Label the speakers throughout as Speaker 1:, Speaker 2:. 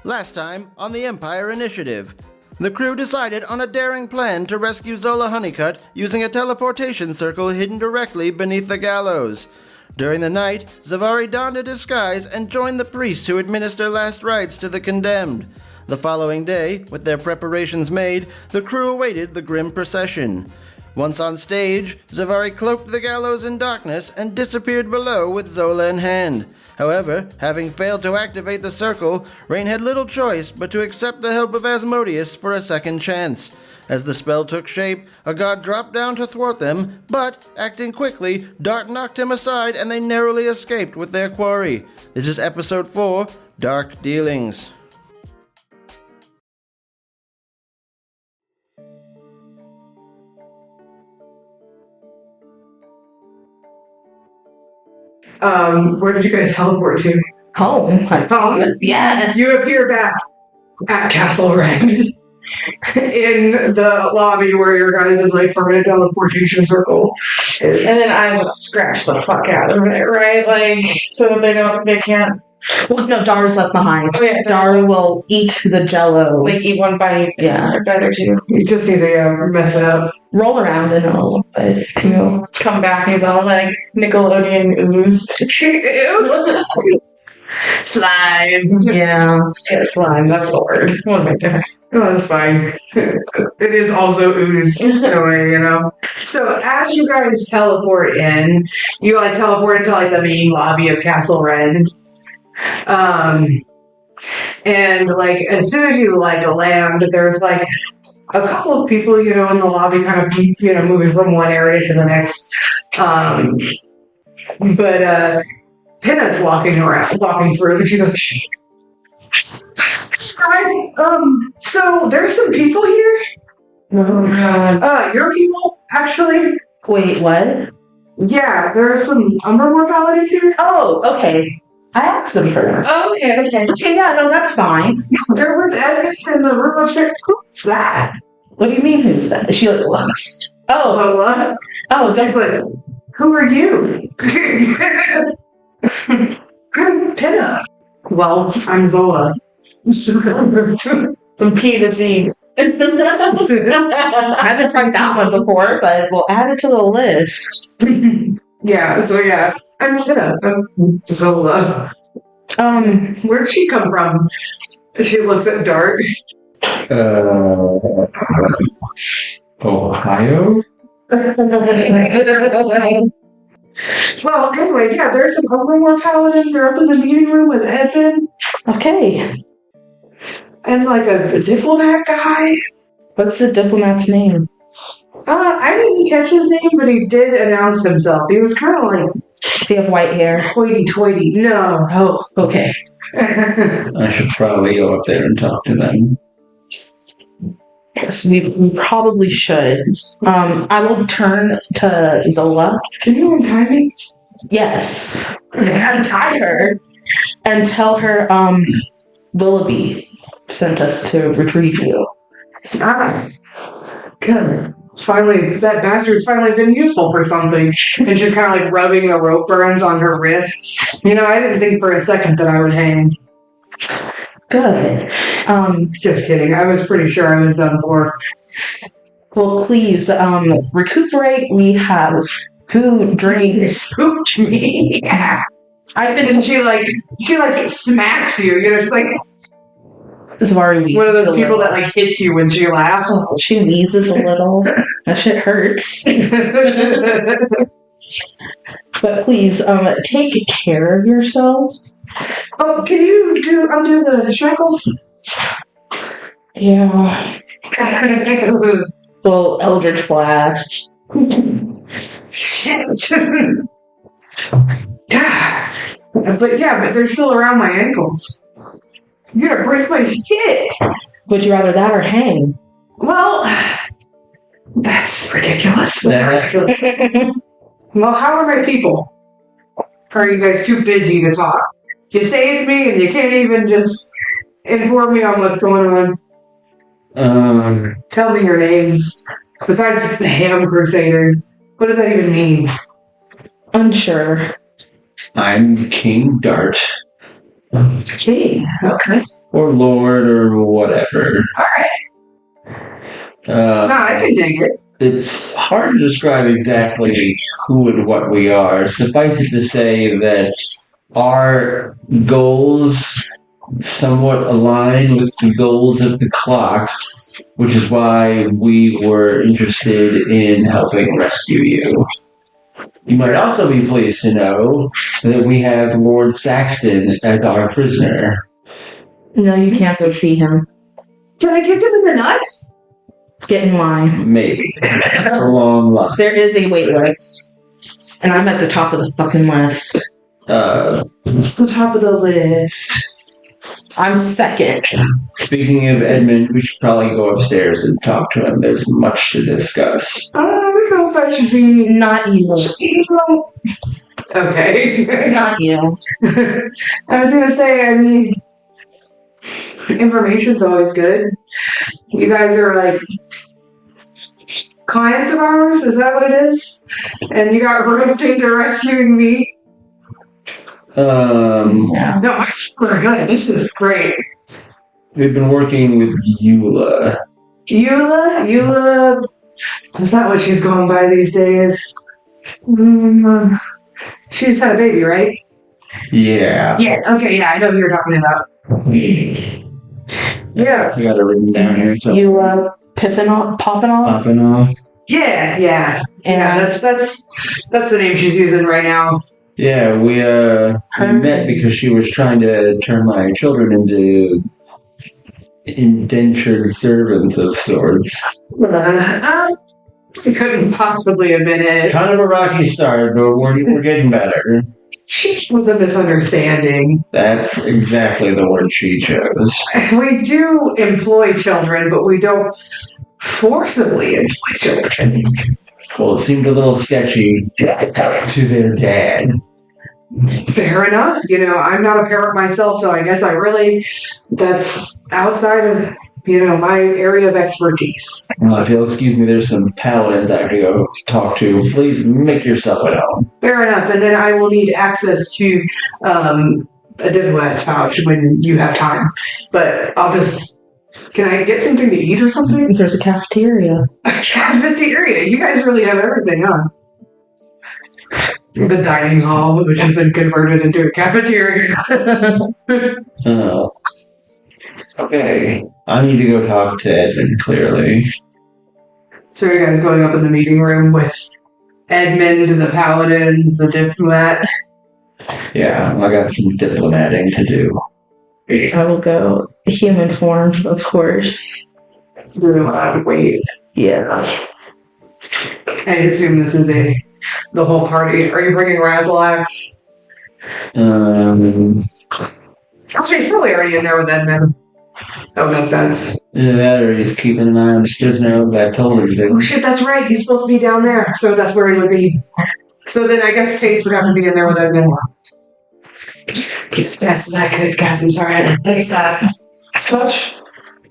Speaker 1: Last time on the Empire Initiative, the crew decided on a daring plan to rescue Zola Honeycut using a teleportation circle hidden directly beneath the gallows. During the night, Zavari donned a disguise and joined the priests who administer last rites to the condemned. The following day, with their preparations made, the crew awaited the grim procession. Once on stage, Zavari cloaked the gallows in darkness and disappeared below with Zola in hand. However, having failed to activate the circle, Rain had little choice but to accept the help of Asmodeus for a second chance. As the spell took shape, a god dropped down to thwart them, but, acting quickly, Dart knocked him aside and they narrowly escaped with their quarry. This is Episode 4, Dark Dealings.
Speaker 2: Where did you guys teleport to?
Speaker 3: Home.
Speaker 2: Home?
Speaker 3: Yeah.
Speaker 2: You appear back at Castle Rend in the lobby where your guys is like permanent teleportation circle.
Speaker 3: And then I just scratch the fuck out of it, right? Like, so they can't. Well, no, Dar's left behind. Oh, yeah. Dar will eat the jello. Like, eat one bite. Yeah. Or bite or two.
Speaker 2: You just need to mess it up.
Speaker 3: Roll around in it a little bit, too. Come back and he's all like Nickelodeon oozed. Slime. Yeah, slime. That's the word. What am I doing?
Speaker 2: Oh, that's fine. It is also ooze in a way, you know? So as you guys teleport in, you like teleport into like the main lobby of Castle Rend. And like as soon as you like land, there's like a couple of people, you know, in the lobby kind of, you know, moving from one area to the next. But Pinna's walking through, and she goes, "Hi, so there's some people here."
Speaker 3: Oh god.
Speaker 2: Your people, actually.
Speaker 3: Wait, what?
Speaker 2: Yeah, there are some Umbermoor Paladins here.
Speaker 3: Oh, okay. I asked them for her. Oh, okay. Okay, yeah, no, that's fine.
Speaker 2: There was Edmond in the room upstairs. Who's that?
Speaker 3: What do you mean, who's that? She like looks.
Speaker 2: Oh, what?
Speaker 3: Oh,
Speaker 2: She's like, who are you? I'm Pinna. Well, I'm Zola.
Speaker 3: From P to Z. I haven't tried that one before, but we'll add it to the list.
Speaker 2: Yeah, so yeah. I'm Pinna. I'm Zola. Where'd she come from? She looks at Dart.
Speaker 4: Ohio?
Speaker 2: Well, anyway, yeah, there's some Umbermoor Paladins. They're up in the meeting room with Edmond.
Speaker 3: Okay.
Speaker 2: And like a diplomat guy.
Speaker 3: What's the diplomat's name?
Speaker 2: I didn't catch his name, but he did announce himself. He was kind of like...
Speaker 3: Does he have white hair?
Speaker 2: Hoity-toity. No.
Speaker 3: Oh, okay.
Speaker 4: I should probably go up there and talk to them.
Speaker 3: Yes, we probably should. I will turn to Zola.
Speaker 2: Can you untie me?
Speaker 3: Yes. Untie her and tell her Willoughby sent us to retrieve you.
Speaker 2: Ah. Good. Finally, that bastard's finally been useful for something. And she's kind of like rubbing the rope burns on her wrists. You know, I didn't think for a second that I would hang.
Speaker 3: Good.
Speaker 2: Just kidding. I was pretty sure I was done for.
Speaker 3: Well, please, recuperate. We have 2 drinks.
Speaker 2: Spooked me. Yeah. And she smacks you. You know, she's like...
Speaker 3: Zavari
Speaker 2: one of those people that like hits you when she laughs.
Speaker 3: Oh, she wheezes a little. That shit hurts. But please, take care of yourself.
Speaker 2: Oh, can you undo the shackles?
Speaker 3: Yeah. Well, Eldritch Blast.
Speaker 2: Shit. But they're still around my ankles. You're gonna break my shit.
Speaker 3: Would you rather that or hang?
Speaker 2: Well, that's ridiculous. That's ridiculous. Well, how are my people? Are you guys too busy to talk? You saved me and you can't even just inform me on what's going on. Tell me your names. Besides the Ham Crusaders. What does that even mean?
Speaker 3: Unsure.
Speaker 4: I'm King Dart.
Speaker 2: King, okay.
Speaker 4: or lord or whatever.
Speaker 2: Alright. I can dig it.
Speaker 4: It's hard to describe exactly who and what we are. Suffice it to say that our goals somewhat align with the goals of the clock, which is why we were interested in helping rescue you. You might also be pleased to know that we have Lord Saxton as our prisoner.
Speaker 3: No, you can't go see him.
Speaker 2: Can I kick him in the nuts?
Speaker 3: Get in line.
Speaker 4: Maybe. A long line.
Speaker 3: There is a wait list. And I'm at the top of the fucking list.
Speaker 2: It's the top of the list.
Speaker 3: I'm second.
Speaker 4: Speaking of Edmond, we should probably go upstairs and talk to him. There's much to discuss.
Speaker 2: I don't know if I should be
Speaker 3: Not you.
Speaker 2: evil. Okay.
Speaker 3: Not you.
Speaker 2: I was gonna say, I mean, information's always good. You guys are like clients of ours, is that what it is? And you got roped into rescuing me?
Speaker 3: Yeah.
Speaker 2: No, we're good. This is great.
Speaker 4: We've been working with Eula.
Speaker 2: Eula, is that what she's going by these days? She's had a baby, right?
Speaker 4: Yeah.
Speaker 2: Yeah, okay, yeah, I know who you're talking about. Yeah.
Speaker 4: I got it written down here. So.
Speaker 3: You popping off?
Speaker 4: Popping off.
Speaker 2: Yeah. That's the name she's using right now.
Speaker 4: Yeah, we met because she was trying to turn my children into indentured servants of sorts.
Speaker 2: She couldn't possibly have been it.
Speaker 4: Kind of a rocky start, but we're getting better.
Speaker 2: She was a misunderstanding.
Speaker 4: That's exactly the word she chose.
Speaker 2: We do employ children, but we don't forcibly employ children.
Speaker 4: Well, it seemed a little sketchy to their dad.
Speaker 2: Fair enough. I'm not a parent myself, so I guess that's outside of, my area of expertise.
Speaker 4: Well, if you'll excuse me, there's some paladins I have to go talk to. Please make yourself at home.
Speaker 2: Fair enough. And then I will need access to a diplomat's pouch when you have time. But can I get something to eat or something?
Speaker 3: There's a cafeteria.
Speaker 2: A cafeteria? You guys really have everything, huh? The dining hall, which has been converted into a cafeteria.
Speaker 4: Okay. I need to go talk to Edmund, clearly.
Speaker 2: So are you guys going up in the meeting room with Edmund, the paladins, the diplomat?
Speaker 4: Yeah, I got some diplomating to do.
Speaker 3: I will go human form, of course.
Speaker 2: Wait.
Speaker 3: Yeah.
Speaker 2: I assume this is the whole party. Are you bringing Razalax? Actually, he's probably already in there with Edmund. That would make sense.
Speaker 4: Either that or he's keeping an eye on his prisoner that I told him to.
Speaker 2: Oh shit, that's right. He's supposed to be down there, so that's where he would be. So then I guess Taste would have to be in there with Edmund.
Speaker 5: As fast as I could, guys. I'm sorry I didn't fix that.
Speaker 2: Switch?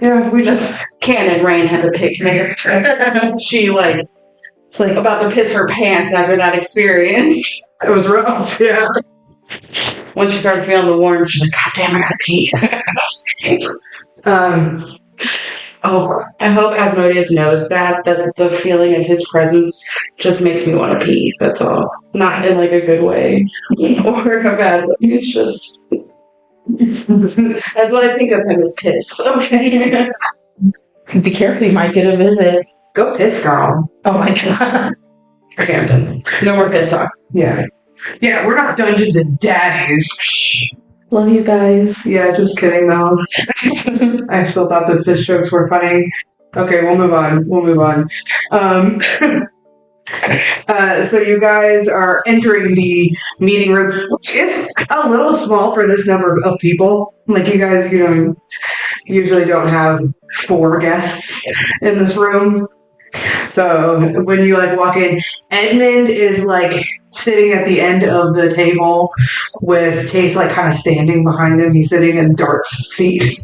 Speaker 2: Yeah, we just...
Speaker 5: Canon Rain had a picnic. She, it's about to piss her pants after that experience.
Speaker 2: It was rough, yeah.
Speaker 5: When she started feeling the warmth, she's like, God damn, I gotta pee. I hope Asmodeus knows that the feeling of his presence just makes me want to pee. That's all. Not in a good way or a bad way. It's just that's what I think of him as piss. Okay.
Speaker 3: Be careful, you might get a visit.
Speaker 2: Go piss, girl.
Speaker 3: Oh my god.
Speaker 5: Okay, I'm done. No more piss talk.
Speaker 2: Yeah. Yeah, we're not Dungeons and Daddies.
Speaker 3: Love you guys.
Speaker 2: Yeah, just kidding though. I still thought that fish jokes were funny. Okay, we'll move on. So you guys are entering the meeting room, which is a little small for this number of people. You guys, usually don't have 4 guests in this room. So when you walk in, Edmund is sitting at the end of the table with Taste kind of standing behind him. He's sitting in Dart's seat,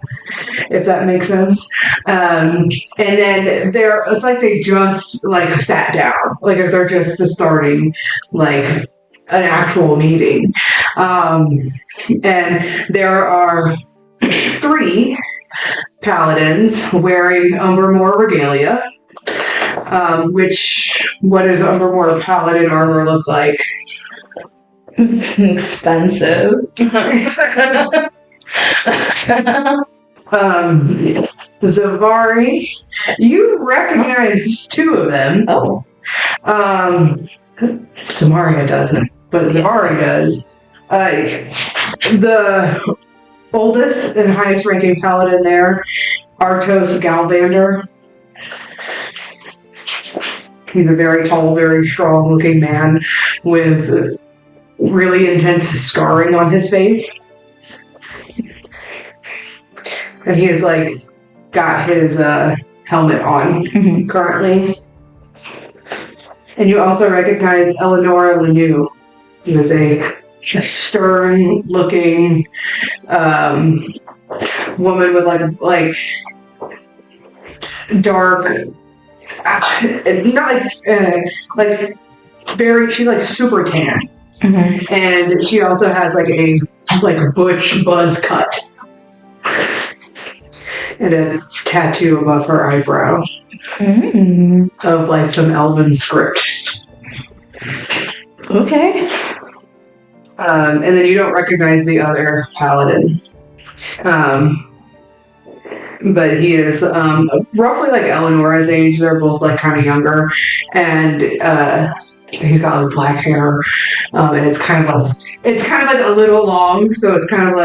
Speaker 2: if that makes sense. And then it's they just sat down, if they're just starting an actual meeting. And there are 3 paladins wearing Umbermoor regalia. What does Umbermoor Paladin armor look like?
Speaker 3: Expensive.
Speaker 2: Zavari, you recognize 2 of them.
Speaker 3: Oh.
Speaker 2: Samaria doesn't, but Zavari does. The oldest and highest ranking paladin there, Artos Galvander. He's a very tall, very strong looking man with really intense scarring on his face. And he has got his helmet on currently. And you also recognize Eleonora Lenu, who is a stern looking woman with dark, not very, she's super tan. And she also has a butch buzz cut and a tattoo above her eyebrow of some elven script.
Speaker 3: Okay.
Speaker 2: And then you don't recognize the other paladin. But he is roughly Eleonora's age. They're both kind of younger, and he's got black hair, and it's kind of a little long. So it's kind of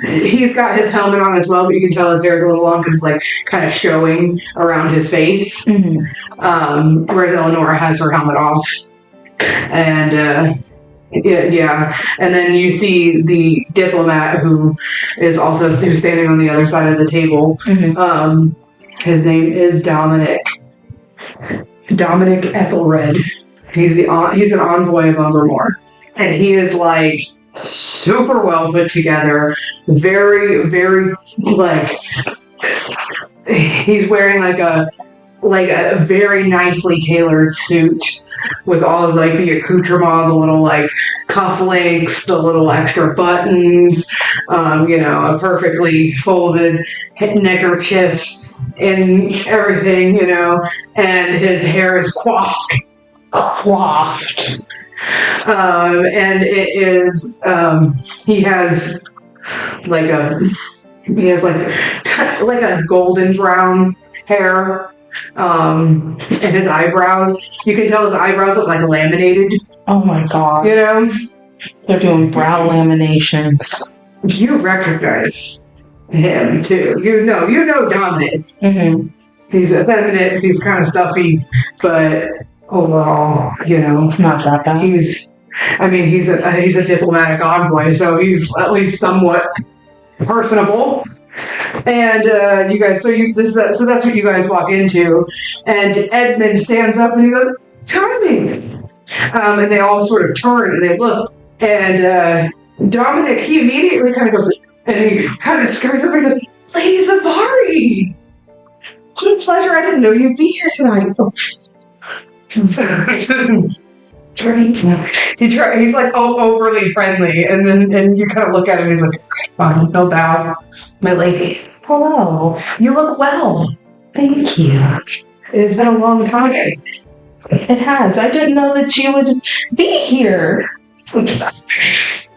Speaker 2: he's got his helmet on as well, but you can tell his hair is a little long because it's kind of showing around his face. Whereas Eleonora has her helmet off, and yeah. And then you see the diplomat who's standing on the other side of the table. His name is Dominic Ethelred. He's an envoy of Umbermoor, and he is super well put together, very, very he's wearing a very nicely tailored suit with all of the accoutrement, the little cufflinks, the little extra buttons, a perfectly folded neckerchief and everything, and his hair is coiffed. And it is, he has a golden brown hair, and his eyebrows, you can tell his eyebrows look laminated.
Speaker 3: Oh my god. They're doing brow laminations.
Speaker 2: You recognize him too. You know Dominic. He's effeminate, he's kind of stuffy, but overall,
Speaker 3: not that bad.
Speaker 2: He's a diplomatic envoy, so he's at least somewhat personable. And you guys, so that's what you guys walk into, and Edmond stands up and he goes, "Timing!" And they all sort of turn and they look, and Dominic, he immediately kind of goes, and he kind of scares everybody and goes, "Lady Zavari! What a pleasure, I didn't know you'd be here tonight." He's overly friendly, and you kind of look at him and he's like, "Fine, no bow, my lady."
Speaker 3: Hello.
Speaker 2: You look well.
Speaker 3: Thank you.
Speaker 2: It's been a long time.
Speaker 3: It has. I didn't know that you would be here.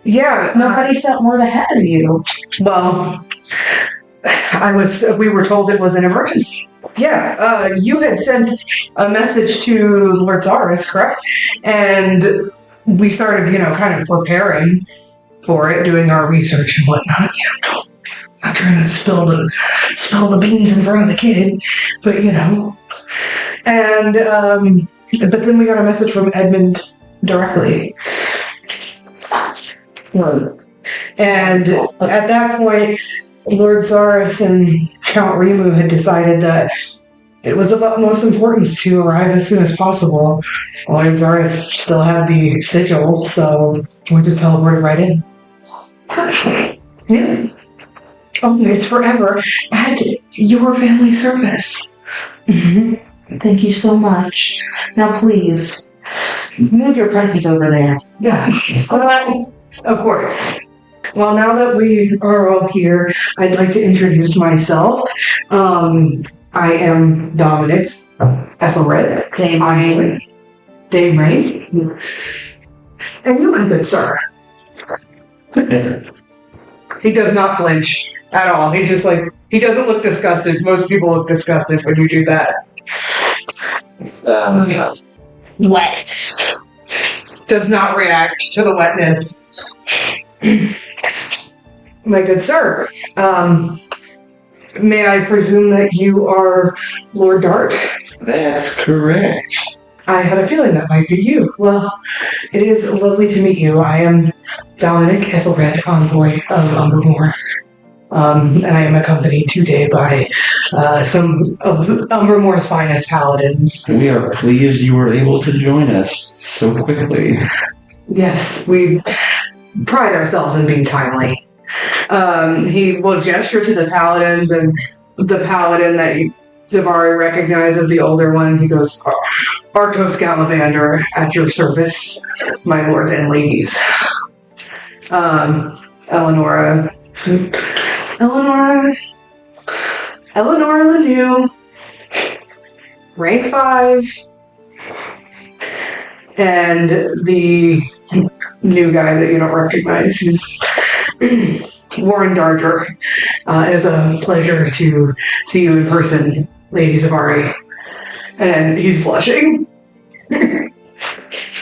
Speaker 2: Yeah.
Speaker 3: Nobody sent word ahead of you.
Speaker 2: Well, we were told it was an emergency. Yeah, you had sent a message to Lord Zaris, correct? And we started, kind of preparing for it, doing our research and whatnot. Not trying to spill the beans in front of the kid, but And but then we got a message from Edmond directly. And at that point, Lord Zaris and Count Remu had decided that it was of utmost importance to arrive as soon as possible. Lord Zaris still had the sigil, so we just teleported right in. Yeah. Always, forever, at your family service.
Speaker 3: Thank you so much. Now please, move your presents over there.
Speaker 2: Yeah. Of course. Well, now that we are all here, I'd like to introduce myself. I am Dominic Castle Rend. Dame Rain. And you, my good sir. He does not flinch at all. He's just like, he doesn't look disgusted. Most people look disgusted when you do that.
Speaker 3: Wet.
Speaker 2: Does not react to the wetness. My good sir, may I presume that you are Lord Dart?
Speaker 4: That's correct.
Speaker 2: I had a feeling that might be you. Well, it is lovely to meet you. I am Dominic Ethelred, envoy of Umbermoor. And I am accompanied today by some of Umbermoor's finest paladins.
Speaker 4: We are pleased you were able to join us so quickly.
Speaker 2: Yes, we pride ourselves in being timely. He will gesture to the paladins, and the paladin that Zavari recognizes, the older one, he goes, Artos Gallivander, at your service, my lords and ladies. Eleonora Lanu, rank 5, and the new guy that you don't recognize is Warren Darger. It is a pleasure to see you in person, Lady Zavari. And he's blushing.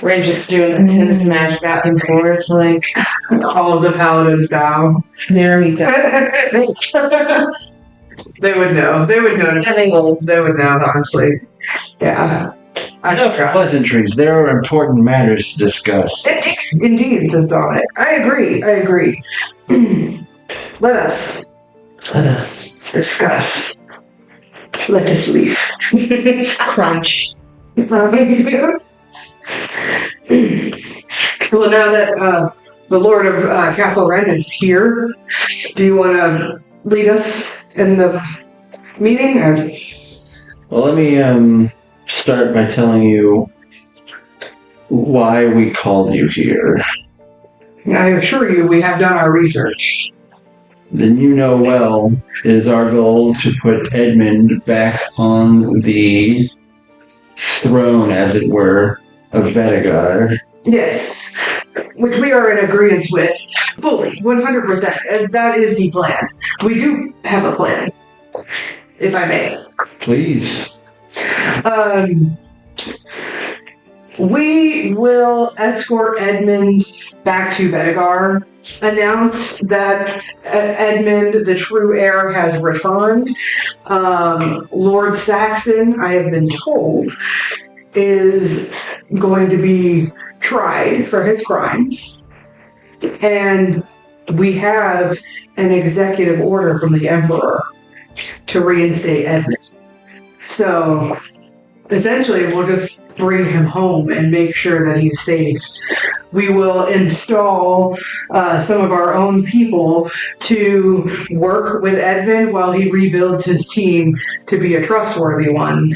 Speaker 5: We're just doing a tennis match back and forth, like
Speaker 2: All of the paladins bow.
Speaker 3: There we go.
Speaker 2: They would know. They would know.
Speaker 3: Yeah, they will.
Speaker 2: They would know, honestly. Yeah.
Speaker 4: Enough pleasantries. There are important matters to discuss.
Speaker 2: Indeed, says Dominic. I agree. Let us discuss. Let us leave.
Speaker 3: Crunch.
Speaker 2: Well, now that the Lord of Castle Rend is here, do you want to lead us in the meeting? Or?
Speaker 4: Well, let me start by telling you why we called you here.
Speaker 2: I assure you, we have done our research.
Speaker 4: Then you know well, it is our goal to put Edmond back on the throne, as it were, of Bedegar.
Speaker 2: Yes, which we are in agreement with fully, 100%. As that is the plan. We do have a plan, if I may.
Speaker 4: Please.
Speaker 2: We will escort Edmond back to Bedegar, announce that Edmond, the true heir, has returned. Lord Saxon, I have been told, is going to be tried for his crimes. And we have an executive order from the Emperor to reinstate Edmond. So, essentially, we'll just bring him home and make sure that he's safe. We will install some of our own people to work with Edmund while he rebuilds his team to be a trustworthy one,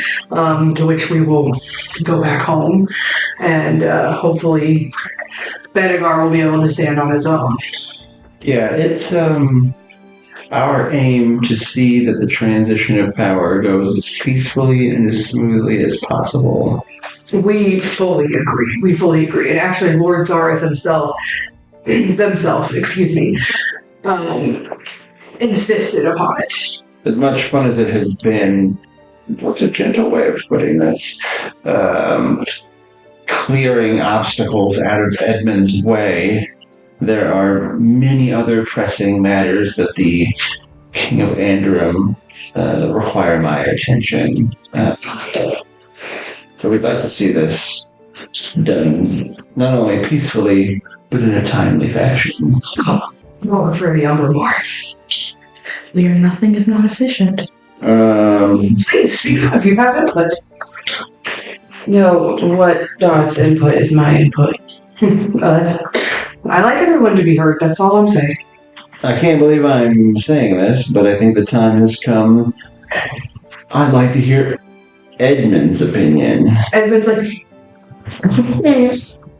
Speaker 2: to which we will go back home, and hopefully Bedegar will be able to stand on his own.
Speaker 4: Yeah, it's our aim to see that the transition of power goes as peacefully and as smoothly as possible.
Speaker 2: We fully agree. And actually, Lord Zaris insisted upon it.
Speaker 4: As much fun as it has been, what's a gentle way of putting this, clearing obstacles out of Edmund's way, there are many other pressing matters that the King of Andrum require my attention. So we'd like to see this done not only peacefully, but in a timely fashion.
Speaker 2: Oh, for the Umbermoors.
Speaker 3: We are nothing if not efficient.
Speaker 2: Please speak up if you have input.
Speaker 5: no, what Dot's input is my input.
Speaker 2: I like everyone to be heard, that's all I'm saying.
Speaker 4: I can't believe I'm saying this, but I think the time has come. I'd like to hear Edmund's opinion.
Speaker 2: Edmund's like,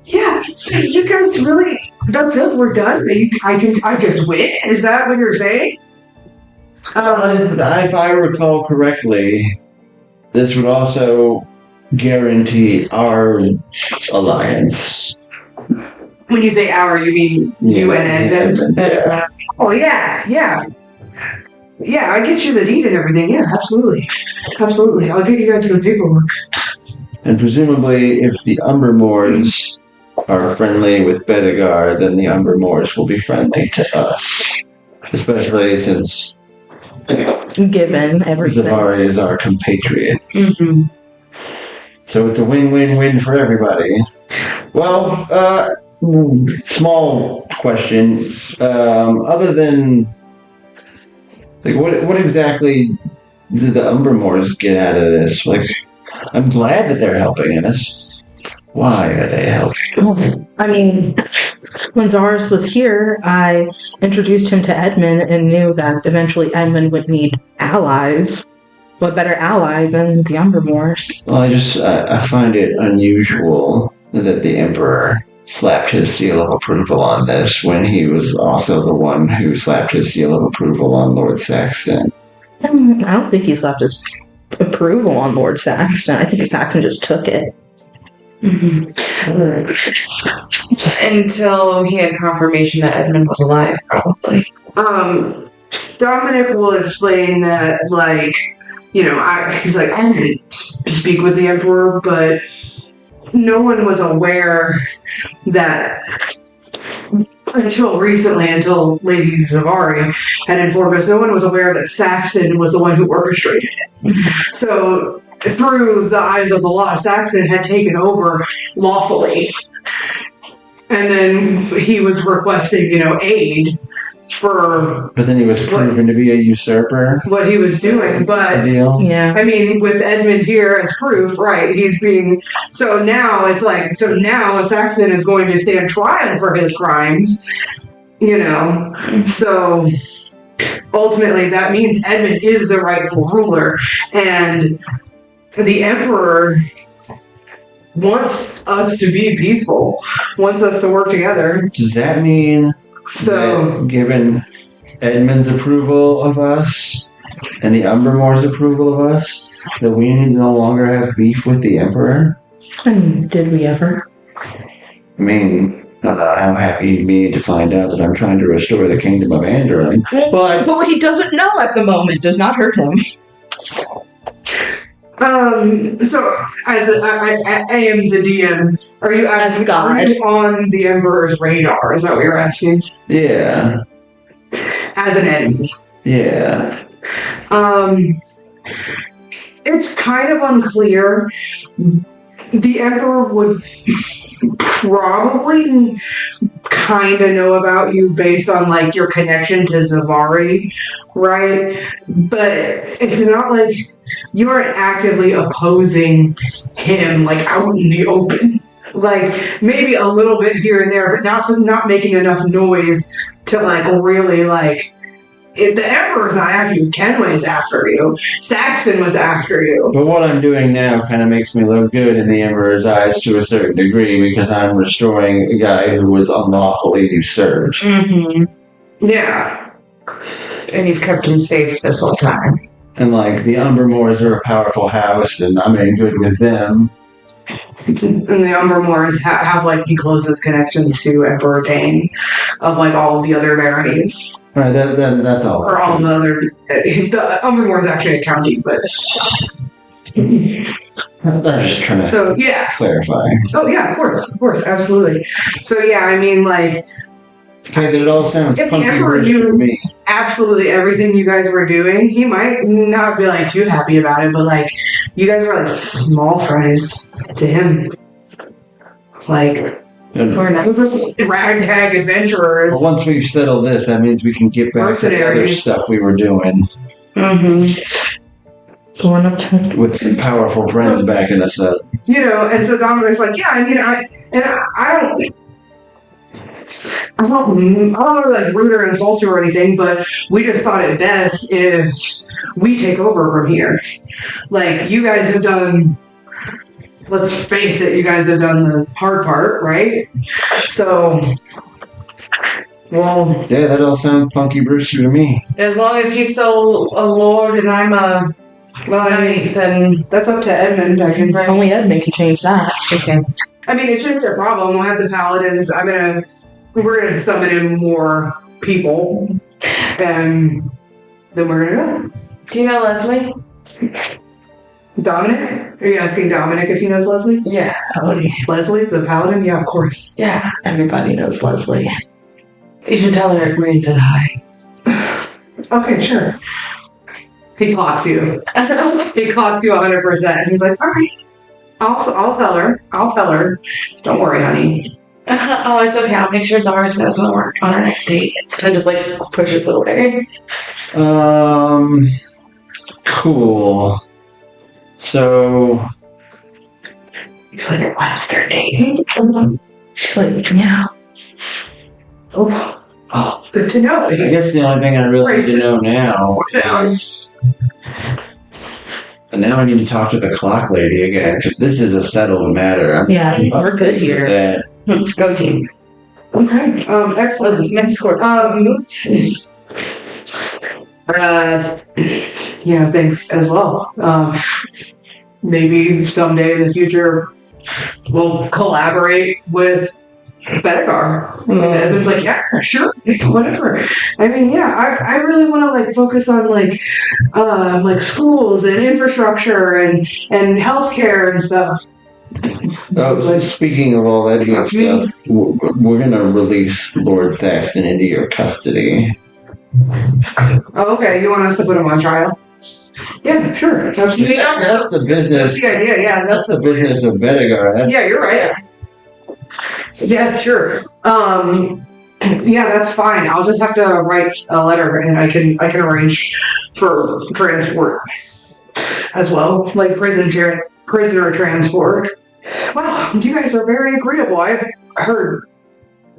Speaker 2: yeah, so you guys really that's it. We're done. I just win. Is that what you're saying?
Speaker 4: If I recall correctly, this would also guarantee our alliance.
Speaker 2: When you say our, you mean you and Edmond? Oh, yeah. Yeah, I get you the deed and everything. Yeah, absolutely. Absolutely. I'll get you guys the paperwork.
Speaker 4: And presumably, if the Umbermoors are friendly with Bedegar, then the Umbermoors will be friendly to us. Especially since
Speaker 3: Given everything.
Speaker 4: Zavari is our compatriot.
Speaker 2: Mm-hmm.
Speaker 4: So it's a win-win-win for everybody. Well, small question. Other than, like, what exactly did the Umbermoors get out of this? Like, I'm glad that they're helping us. Why are they helping?
Speaker 3: Well, I mean, when Zaris was here, I introduced him to Edmund and knew that eventually Edmund would need allies. What better ally than the Umbermoors?
Speaker 4: Well, I find it unusual that the Emperor slapped his seal of approval on this when he was also the one who slapped his seal of approval on Lord Saxton.
Speaker 3: I don't think he slapped his approval on Lord Saxton. I think Saxton just took it.
Speaker 5: Mm-hmm. Until he had confirmation that Edmund was alive, probably.
Speaker 2: Dominic will explain that, like, he's like, I didn't speak with the Emperor, but no one was aware that until recently, until Lady Zavari had informed us, no one was aware that Saxton was the one who orchestrated it. So, through the eyes of the law, Saxton had taken over lawfully. And then he was requesting, aid for...
Speaker 4: But then he was proven to be a usurper.
Speaker 2: What he was doing, but...
Speaker 3: Yeah.
Speaker 2: I mean, with Edmund here as proof, right, he's being... So now it's like... So now Saxton is going to stand trial for his crimes, So... Ultimately, that means Edmund is the rightful ruler, and the Emperor wants us to be peaceful, wants us to work together.
Speaker 4: Does that mean that given Edmund's approval of us and the Umbermoor's approval of us, that we no longer have beef with the Emperor?
Speaker 3: I mean, did we ever?
Speaker 4: I mean, how happy he'd be to find out that I'm trying to restore the kingdom of Andron.
Speaker 3: But what he doesn't know at the moment does not hurt him.
Speaker 2: So, as I am the DM, are you
Speaker 3: As God.
Speaker 2: Are you on the Emperor's radar? Is that what you're asking?
Speaker 4: Yeah.
Speaker 2: As an enemy?
Speaker 4: Yeah.
Speaker 2: It's kind of unclear. The Emperor would probably kind of know about you based on, like, your connection to Zavari, right? But it's not like you aren't actively opposing him, like, out in the open. Like, maybe a little bit here and there, but not making enough noise to, like, really, like... the Emperor's not after you. Kenway's after you. Saxton was after you.
Speaker 4: But what I'm doing now kind of makes me look good in the Emperor's eyes to a certain degree because I'm restoring a guy who was unlawfully usurped.
Speaker 5: Mm-hmm.
Speaker 2: Yeah.
Speaker 5: And you've kept him safe this whole time.
Speaker 4: And, like, the Umbermoors are a powerful house, and I'm in good with them.
Speaker 2: And the Umbermoors have, like, the closest connections to Emperor Dane of, like, all of the other baronies.
Speaker 4: All right, that's all.
Speaker 2: Or all the other... The Umbermoor is actually a county, but...
Speaker 4: I'm just trying to clarify.
Speaker 2: Oh, yeah, of course, absolutely. So, yeah, I mean, like...
Speaker 4: Okay, but it all sounds
Speaker 2: if the
Speaker 4: punky
Speaker 2: Emperor
Speaker 4: rich to
Speaker 2: knew
Speaker 4: me.
Speaker 2: absolutely everything you guys were doing, he might not be, like, too happy about it, but, like, you guys were, like, small fries to him. Like... We're not just ragtag adventurers.
Speaker 4: Well, once we've settled this, that means we can get back to the other stuff we were doing.
Speaker 3: Mm-hmm. Going up to...
Speaker 4: With some powerful friends backing us up.
Speaker 2: And so Dominic's like, yeah, I mean, I don't want to, like, rude or insult you or anything, but we just thought it best if we take over from here. Like, you guys have done... Let's face it, you guys have done the hard part, right? So, Well,
Speaker 4: Yeah, that all sounds punky Brewster to me.
Speaker 3: As long as he's still a lord and I'm a
Speaker 2: well, I mean,
Speaker 3: knight, then
Speaker 2: that's up to Edmund. I can.
Speaker 3: only Edmund can change that. Okay.
Speaker 2: I mean, it shouldn't be a problem. We'll have the paladins. We're gonna summon in more people, and then we're gonna go.
Speaker 5: Do you know Leslie?
Speaker 2: Dominic? Are you asking Dominic if he knows Leslie?
Speaker 5: Yeah.
Speaker 2: Leslie, the paladin? Yeah, of course.
Speaker 5: Yeah. Everybody knows Leslie. You should tell her Green said hi.
Speaker 2: Okay, sure. He clocks you. He clocks you 100%. He's like, all right. I'll tell her. I'll tell her. Don't worry, honey.
Speaker 5: Oh, it's okay. I'll make sure Zara knows when we're on our next date. And just like pushes it away.
Speaker 4: Cool. So,
Speaker 2: He's like, what if they're dating?
Speaker 5: She's like, yeah.
Speaker 2: Oh, good to know.
Speaker 4: I guess the only thing I really need to know now is... And now I need to talk to the clock lady again, because this is a settled matter.
Speaker 3: Yeah, we're good here.
Speaker 4: That.
Speaker 5: Go team.
Speaker 2: Okay. Excellent.
Speaker 5: Next court.
Speaker 2: Thanks as well. Maybe someday in the future we'll collaborate with Bedegar. And Edmund's like, yeah, sure, whatever. I mean, yeah, I really want to like focus on like schools and infrastructure and healthcare and stuff.
Speaker 4: So speaking of all that good stuff, we're going to release Lord Saxon into your custody.
Speaker 2: Oh, okay, you want us to put him on trial? Yeah, sure.
Speaker 4: That's the business.
Speaker 2: That's the idea, yeah.
Speaker 4: That's the business of Bedegar.
Speaker 2: Yeah, you're right. Yeah, sure. Yeah, that's fine. I'll just have to write a letter, and I can arrange for transport as well, like prisoner transport. Wow, you guys are very agreeable. I've heard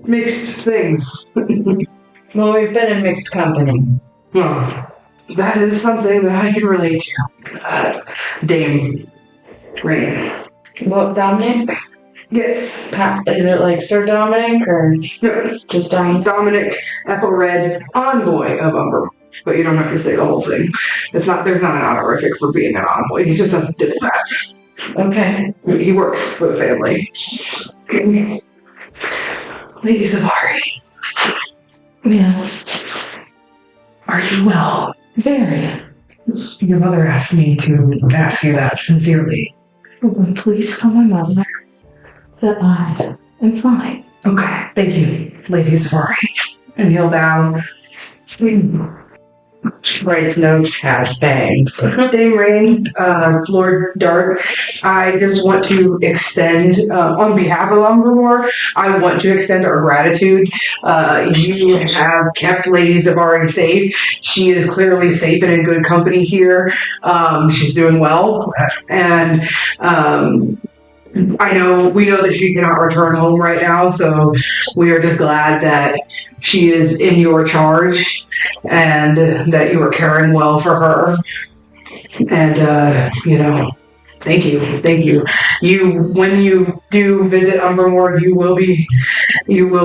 Speaker 2: mixed things.
Speaker 5: Well, we've been in mixed company.
Speaker 2: That is something that I can relate to. Dame Rain.
Speaker 5: Well, Dominic?
Speaker 2: Yes.
Speaker 5: Is it like Sir Dominic or just Dominic?
Speaker 2: Dominic Ethelred, envoy of Umbermoor. But you don't have to say the whole thing. There's not an honorific for being an envoy. He's just a diplomat.
Speaker 5: Okay.
Speaker 2: He works for the family. Lady Zavari.
Speaker 3: Yes.
Speaker 2: Are you well?
Speaker 3: Very.
Speaker 2: Your mother asked me to ask you that sincerely.
Speaker 3: Well, please tell my mother that I am fine.
Speaker 2: Okay, thank you, Lady Zavari. And he'll bow.
Speaker 5: Writes notes, has bangs.
Speaker 2: Dame Rain, Lord Dark, I just want to extend, on behalf of Umbermoor, I want to extend our gratitude. You have kept Lady Zavari safe. She is clearly safe and in good company here. She's doing well. And we know that she cannot return home right now, so we are just glad that she is in your charge and that you are caring well for her. And, thank you. When you do visit Umbermoor, you will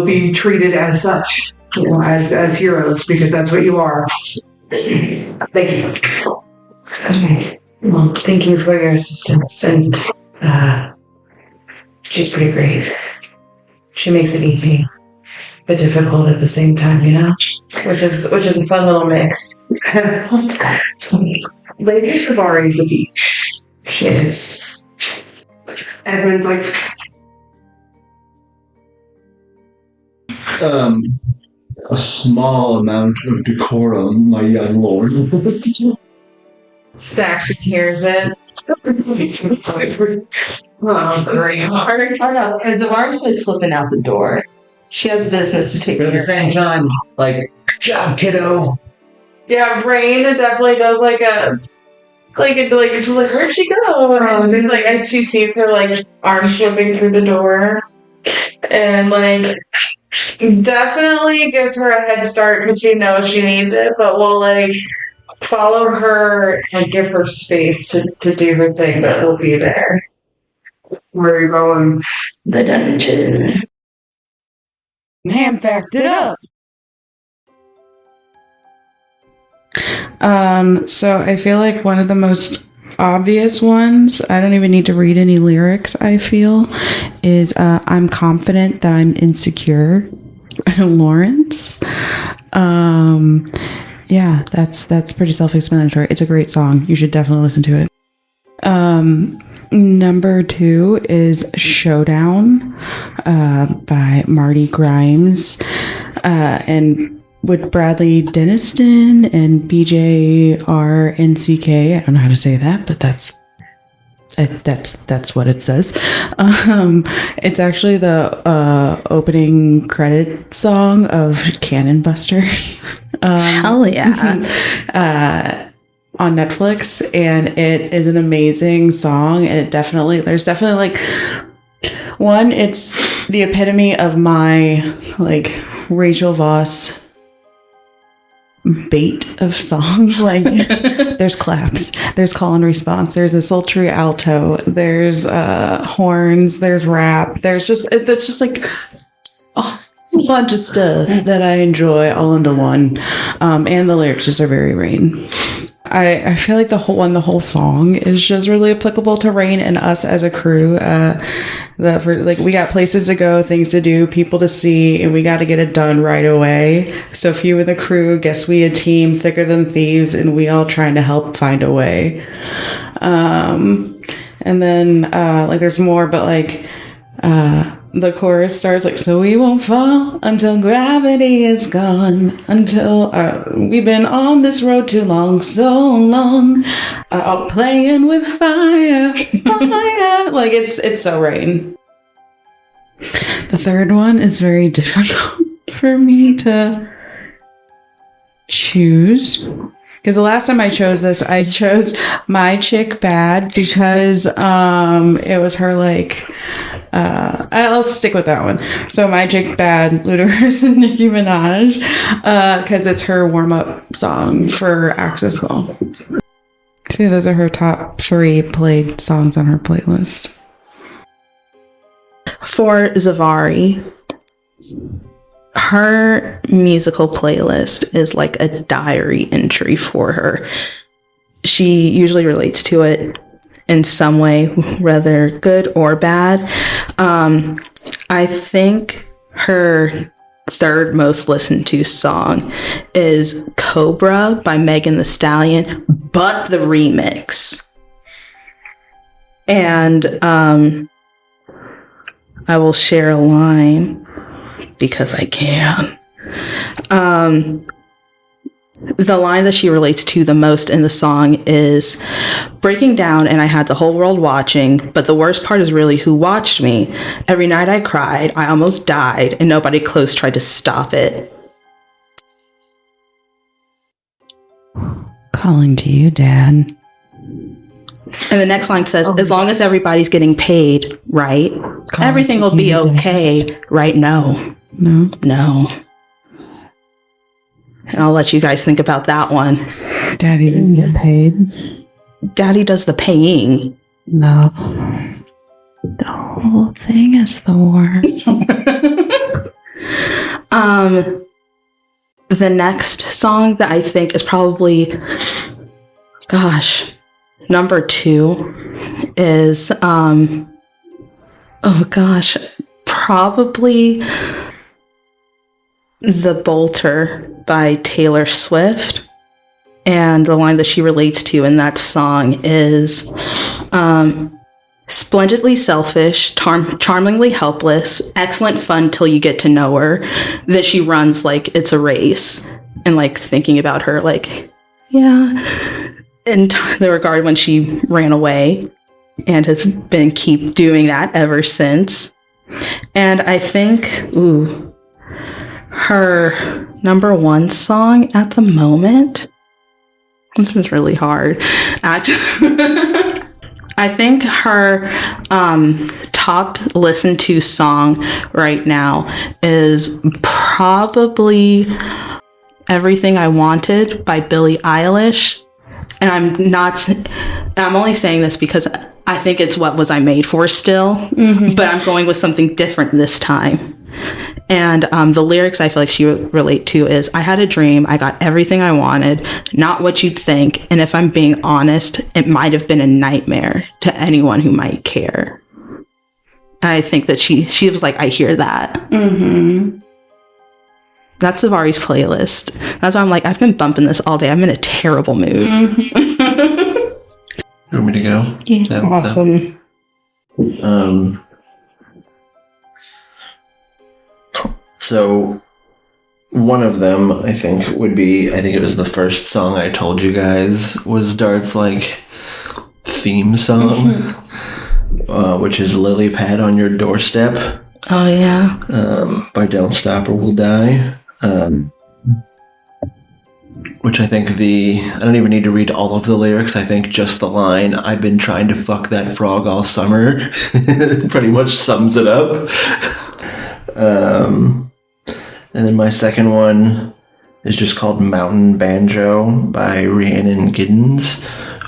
Speaker 2: be treated as such, as heroes, because that's what you are. Thank you.
Speaker 5: Okay. Well, thank you for your assistance, and she's pretty great. She makes it easy, but difficult at the same time, which is a fun little mix.
Speaker 2: Let's go. Lady Zavari is a peach.
Speaker 5: She is.
Speaker 2: Edmund's like,
Speaker 4: A small amount of decorum, my young lord.
Speaker 5: Saxon hears it.
Speaker 3: Oh, great. Oh, no. And Zavari's like slipping out the door. She has business to take
Speaker 4: But at
Speaker 3: care
Speaker 4: the same time, like, good job, kiddo.
Speaker 5: Yeah, Rain definitely does she's like, where'd she go? And she's like, as she sees her arm slipping through the door, and definitely gives her a head start because she knows she needs it, but will follow her and give her space to do her thing, but we'll be there.
Speaker 2: where are you going?
Speaker 3: the dungeon.
Speaker 5: Ham backed it up.
Speaker 3: So I feel like one of the most obvious ones, I don't even need to read any lyrics, I feel, is I'm confident that I'm insecure. Lawrence. Yeah, that's pretty self-explanatory. It's a great song. You should definitely listen to it. Number 2 is Showdown by Marty Grimes and with Bradley Deniston and BJRNCK. I don't know how to say that, but that's what it says. It's actually the opening credit song of Cannon Busters.
Speaker 6: Hell yeah.
Speaker 3: On Netflix, and it is an amazing song, and there's definitely like one, it's the epitome of my like Rachel Voss bait of songs. Like there's claps, there's call and response, there's a sultry alto, there's horns, there's rap, that's just like a bunch of stuff that I enjoy all into one. And the lyrics just are very Rain. I feel like the whole song is just really applicable to Rain and us as a crew. We got places to go, things to do, people to see, and we got to get it done right away. So few in the crew, guess we a team thicker than thieves, and we all trying to help find a way. And then there's more, but the chorus starts like, so we won't fall until gravity is gone, until we've been on this road too long, so long, playing with fire. Like it's so Rain. The third one is very difficult for me to choose, because the last time I chose this, I chose My Chick Bad because it was her like I'll stick with that one. So My Chick Bad, Ludacris and Nicki Minaj, because it's her warm-up song for Access Ball. See, those are her top 3 played songs on her playlist.
Speaker 6: For Zavari, her musical playlist is like a diary entry for her. She usually relates to it in some way, whether good or bad. I think her third most listened to song is Cobra by Megan Thee Stallion, but the remix. And I will share a line because I can. The line that she relates to the most in the song is breaking down, and I had the whole world watching, but the worst part is really who watched me. Every night I cried, I almost died, and nobody close tried to stop it.
Speaker 3: Calling to you, Dad.
Speaker 6: And the next line says, as long as everybody's getting paid, right? Everything will be okay, right? No. And I'll let you guys think about that one.
Speaker 3: Daddy didn't get paid.
Speaker 6: Daddy does the paying.
Speaker 3: No. The whole thing is the work.
Speaker 6: The next song that I think is probably, number 2 is, probably The Bolter by Taylor Swift. And the line that she relates to in that song is, splendidly selfish, charmingly helpless, excellent fun till you get to know her, that she runs like it's a race. And like thinking about her, like, yeah, in the regard when she ran away, and has been keep doing that ever since. And I think, her number 1 song at the moment, this is really hard, actually. I think her top listened to song right now is probably Everything I Wanted by Billie Eilish. And I'm only saying this because I think it's What Was I Made For still, but I'm going with something different this time. And the lyrics I feel like she would relate to is, I had a dream, I got everything I wanted, not what you'd think. And if I'm being honest, it might have been a nightmare to anyone who might care. I think that she was like, I hear that.
Speaker 5: Mm-hmm.
Speaker 6: That's Zavari's playlist. That's why I'm like, I've been bumping this all day. I'm in a terrible mood.
Speaker 5: Mm-hmm.
Speaker 1: You want me to go?
Speaker 6: Yeah. Awesome.
Speaker 1: So one of them, I think it was the first song I told you guys was Dart's like theme song, which is Lily Pad on Your Doorstep.
Speaker 6: Oh yeah.
Speaker 1: By Don't Stop or We'll Die. Which I think I don't even need to read all of the lyrics. I think just the line, I've been trying to fuck that frog all summer, pretty much sums it up. And then my second one is just called Mountain Banjo by Rhiannon Giddens,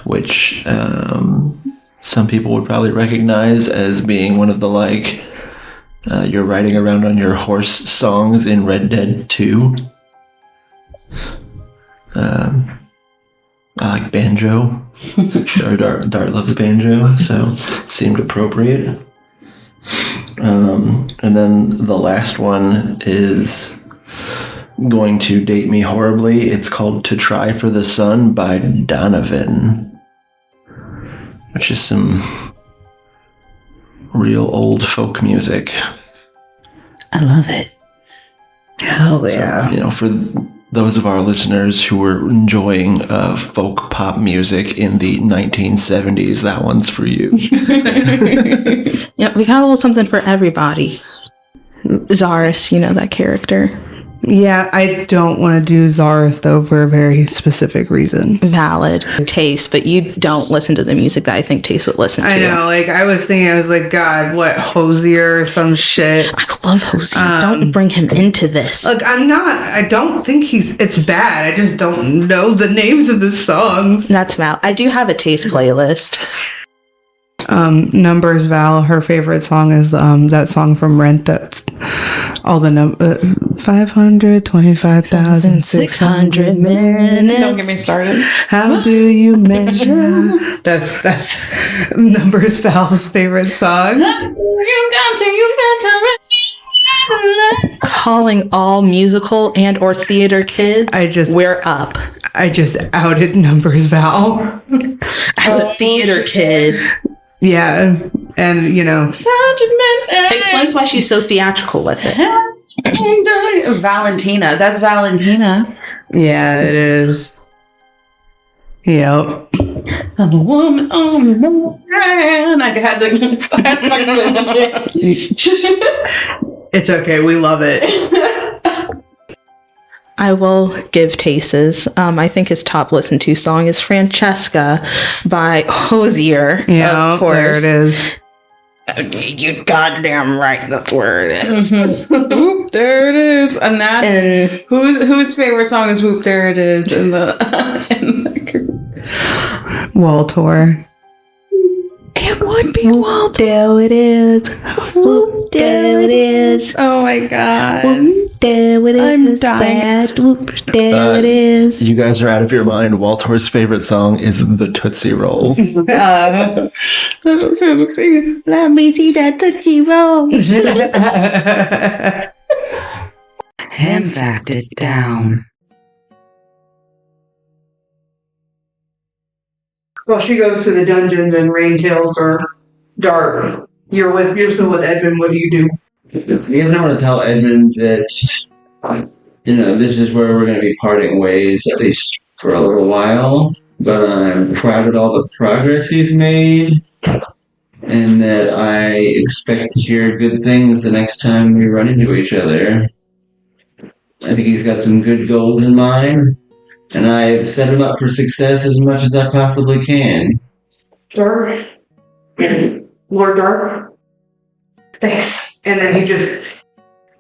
Speaker 1: which some people would probably recognize as being one of the like you're riding around on your horse songs in Red Dead 2. I like banjo. Dart loves banjo, so seemed appropriate. And then the last one is going to date me horribly. It's called To Try for the Sun by Donovan, which is some real old folk music.
Speaker 6: I love it. Hell yeah.
Speaker 1: So, for those of our listeners who were enjoying folk pop music in the 1970s, that one's for you.
Speaker 6: Yeah, we got a little something for everybody. Zaris, that character.
Speaker 2: Yeah, I don't want to do Zaris, though, for a very specific reason.
Speaker 6: Valid taste, but you don't listen to the music that I think Taste would listen to.
Speaker 2: I know, I was thinking, God, what, Hosier or some shit?
Speaker 6: I love Hosier. Don't bring him into this.
Speaker 2: Look, I don't think it's bad. I just don't know the names of the songs.
Speaker 6: That's Val. I do have a Taste playlist.
Speaker 2: Numbers Val, her favorite song is that song from Rent that's all the 525,600 minutes.
Speaker 5: Don't get me started.
Speaker 2: How do you measure? That's Numbers Val's favorite song.
Speaker 5: You got to.
Speaker 6: Calling all musical and or theater kids, we're up.
Speaker 2: I just outed Numbers Val
Speaker 6: as a theater kid.
Speaker 2: Yeah, and
Speaker 6: explains why she's so theatrical with it.
Speaker 5: Valentina. That's Valentina.
Speaker 2: Yeah, it is. Yep.
Speaker 5: I'm a woman on the moon. I had to.
Speaker 2: It's okay. We love it.
Speaker 6: I will give Tases. I think his top listened to song is Francesca by Hosier.
Speaker 2: Yeah,
Speaker 6: of course.
Speaker 2: There it is.
Speaker 6: You goddamn right, that's where it is.
Speaker 5: Whoop, there it is. And that's whose favorite song is Whoop, There It Is in the
Speaker 2: Waltor.
Speaker 6: It would be Waltor. There it is. Whoop, there it is.
Speaker 5: Oh my god.
Speaker 6: Whoop, there it is.
Speaker 5: I'm dying.
Speaker 6: Whoop, there it is.
Speaker 1: You guys are out of your mind. Waltor's favorite song is the Tootsie Roll.
Speaker 6: Let me see that Tootsie Roll.
Speaker 2: Ham fact it down. Well, she goes to the dungeons and Rain tells her, Dart, you're still with Edmond, what do you do?
Speaker 4: You guys don't want to tell Edmund that, this is where we're going to be parting ways, at least for a little while. But I'm proud of all the progress he's made, and that I expect to hear good things the next time we run into each other. I think he's got some good gold in mind, and I've set him up for success as much as I possibly can.
Speaker 2: Dart? Lord Dart? Thanks. And then he just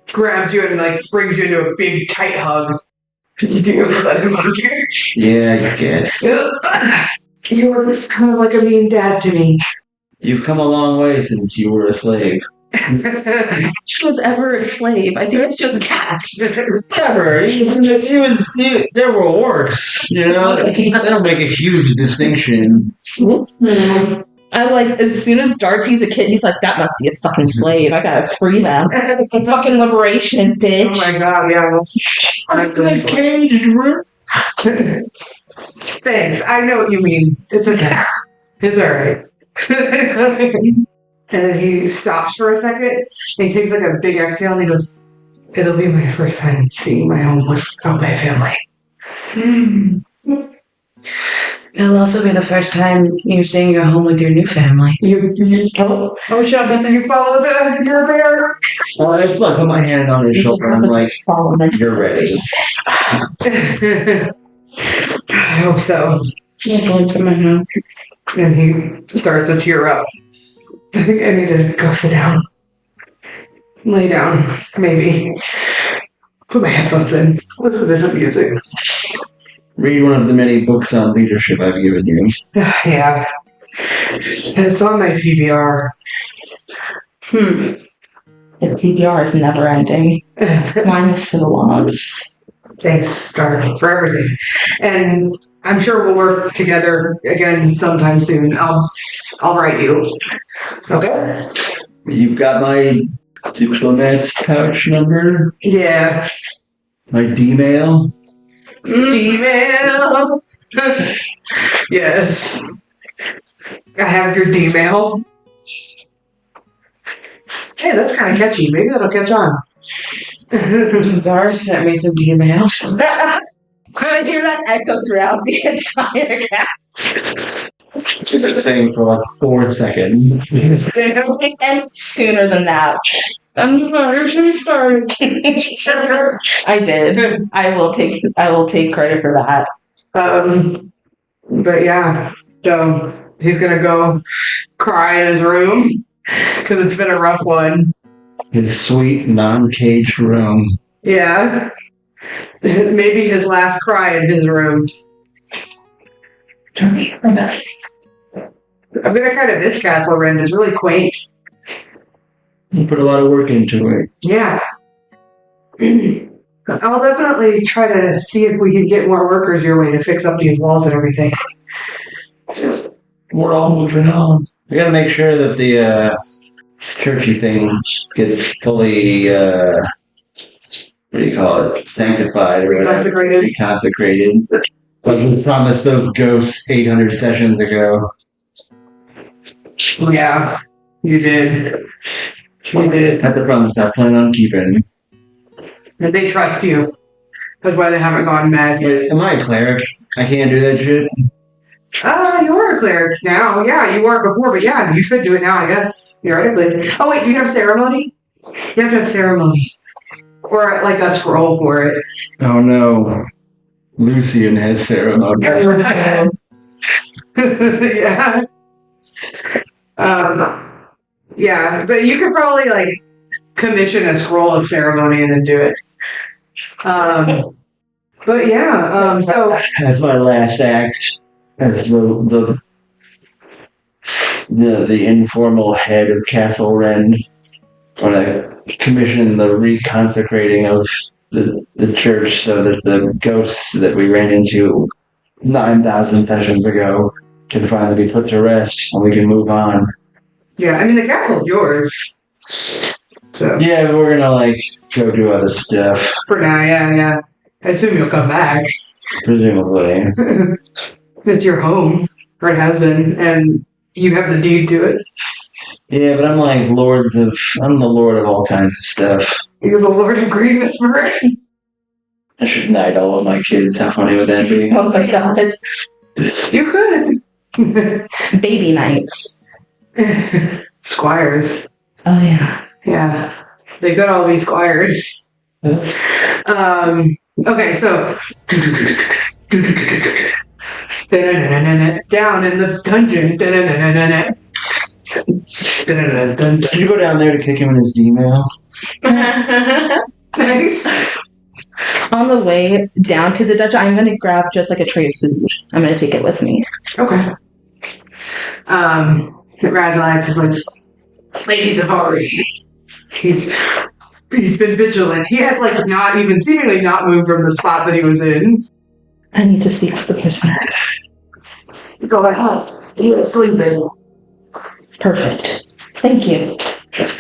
Speaker 2: grabs you and brings you into a big tight hug. Do you let him hug you?
Speaker 4: Yeah, I guess.
Speaker 2: You were kind of like a mean dad to me.
Speaker 4: You've come a long way since you were a slave.
Speaker 6: She was ever a slave. I think it's just cats.
Speaker 4: Whatever. There were orcs. You know, they don't make a huge distinction.
Speaker 6: I like, as soon as Darcy's a kid, he's like, that must be a fucking slave. I gotta free them. Fucking liberation, bitch.
Speaker 2: Oh my god, yeah.
Speaker 4: That's the cage, bro.
Speaker 2: Thanks. I know what you mean. It's okay. It's alright. And then he stops for a second, and he takes like a big exhale, and he goes, "It'll be my first time seeing my home without my family."
Speaker 5: It'll also be the first time you're seeing your home with your new family.
Speaker 2: Oh, shut up. You follow your bear?
Speaker 4: Well, I just like put my hand on his shoulder. I'm like, you're ready.
Speaker 2: I hope so.
Speaker 5: I'm going to my home.
Speaker 2: And he starts to tear up. I think I need to go sit down. Lay down, maybe. Put my headphones in. Listen to some music.
Speaker 4: Read one of the many books on leadership I've given you.
Speaker 2: Yeah. It's on my TBR.
Speaker 6: The TBR is never ending. Mine is so long.
Speaker 2: Thanks, Star, for everything. And I'm sure we'll work together again sometime soon. I'll write you. Okay?
Speaker 4: You've got my Diplomat's pouch number?
Speaker 2: Yeah.
Speaker 4: My D-mail?
Speaker 2: D-mail. Yes. I have your D-mail. Hey, that's kind of catchy. Maybe that'll catch on.
Speaker 5: Zara sent me some emails.
Speaker 6: I hear that echo throughout the entire cast.
Speaker 4: Just a thing for like 4 seconds.
Speaker 6: And sooner than that.
Speaker 5: I'm sorry, she started.
Speaker 6: I did. I will take credit for that.
Speaker 2: But yeah, so he's gonna go cry in his room because it's been a rough one.
Speaker 4: His sweet, non-caged room.
Speaker 2: Yeah. Maybe his last cry in his room. I'm gonna kind of miss Castle Rend. It's really quaint.
Speaker 4: You put a lot of work into it.
Speaker 2: Yeah. I'll definitely try to see if we can get more workers your way to fix up these walls and everything.
Speaker 4: We're all moving on. We gotta make sure that the churchy thing gets fully, what do you call it? Sanctified or whatever.
Speaker 2: Consecrated.
Speaker 4: Consecrated. Like we promised those ghosts 800 sessions ago.
Speaker 2: Yeah, you did. You did.
Speaker 4: That's the promise I plan on keeping.
Speaker 2: And they trust you. That's why they haven't gone mad yet.
Speaker 4: Wait, am I a cleric? I can't do that shit?
Speaker 2: You are a cleric now. Yeah, you weren't before, but yeah, you should do it now, I guess. Theoretically. Oh, wait, do you have ceremony? You have to have ceremony. Or, like, a scroll for it.
Speaker 4: Oh no. Lucian has ceremony.
Speaker 2: Yeah. Yeah, but you could probably, like, commission a scroll of ceremony and then do it. But yeah, so...
Speaker 4: That's my last act. As the informal head of Castle Rend. When I commission the reconsecrating of the church so that the ghosts that we ran into 9,000 sessions ago can finally be put to rest and we can move on.
Speaker 2: Yeah, I mean, the castle's yours. So...
Speaker 4: Yeah, but we're gonna, like, go do other stuff.
Speaker 2: For now, yeah. I assume you'll come back.
Speaker 4: Presumably.
Speaker 2: It's your home, or it has been, and you have the deed to it.
Speaker 4: Yeah, but I'm like I'm the lord of all kinds of stuff.
Speaker 2: You're the Lord of Grievous Bird.
Speaker 4: I should knight all of my kids. How funny would that be?
Speaker 6: Oh my god.
Speaker 2: You could.
Speaker 6: Baby nights.
Speaker 2: Squires.
Speaker 6: Oh yeah.
Speaker 2: Yeah. They could all be squires. Okay, so... Down in the dungeon.
Speaker 4: Did you go down there to kick him in his email?
Speaker 2: Nice.
Speaker 6: On the way down to the dungeon, I'm going to grab just like a tray of food. I'm going to take it with me.
Speaker 2: Okay. Razalax is like, ladies of Ori, He's been vigilant. He had seemingly not moved from the spot that he was in.
Speaker 6: I need to speak with the prisoner.
Speaker 2: Go ahead. He was sleeping.
Speaker 6: Perfect. Thank you.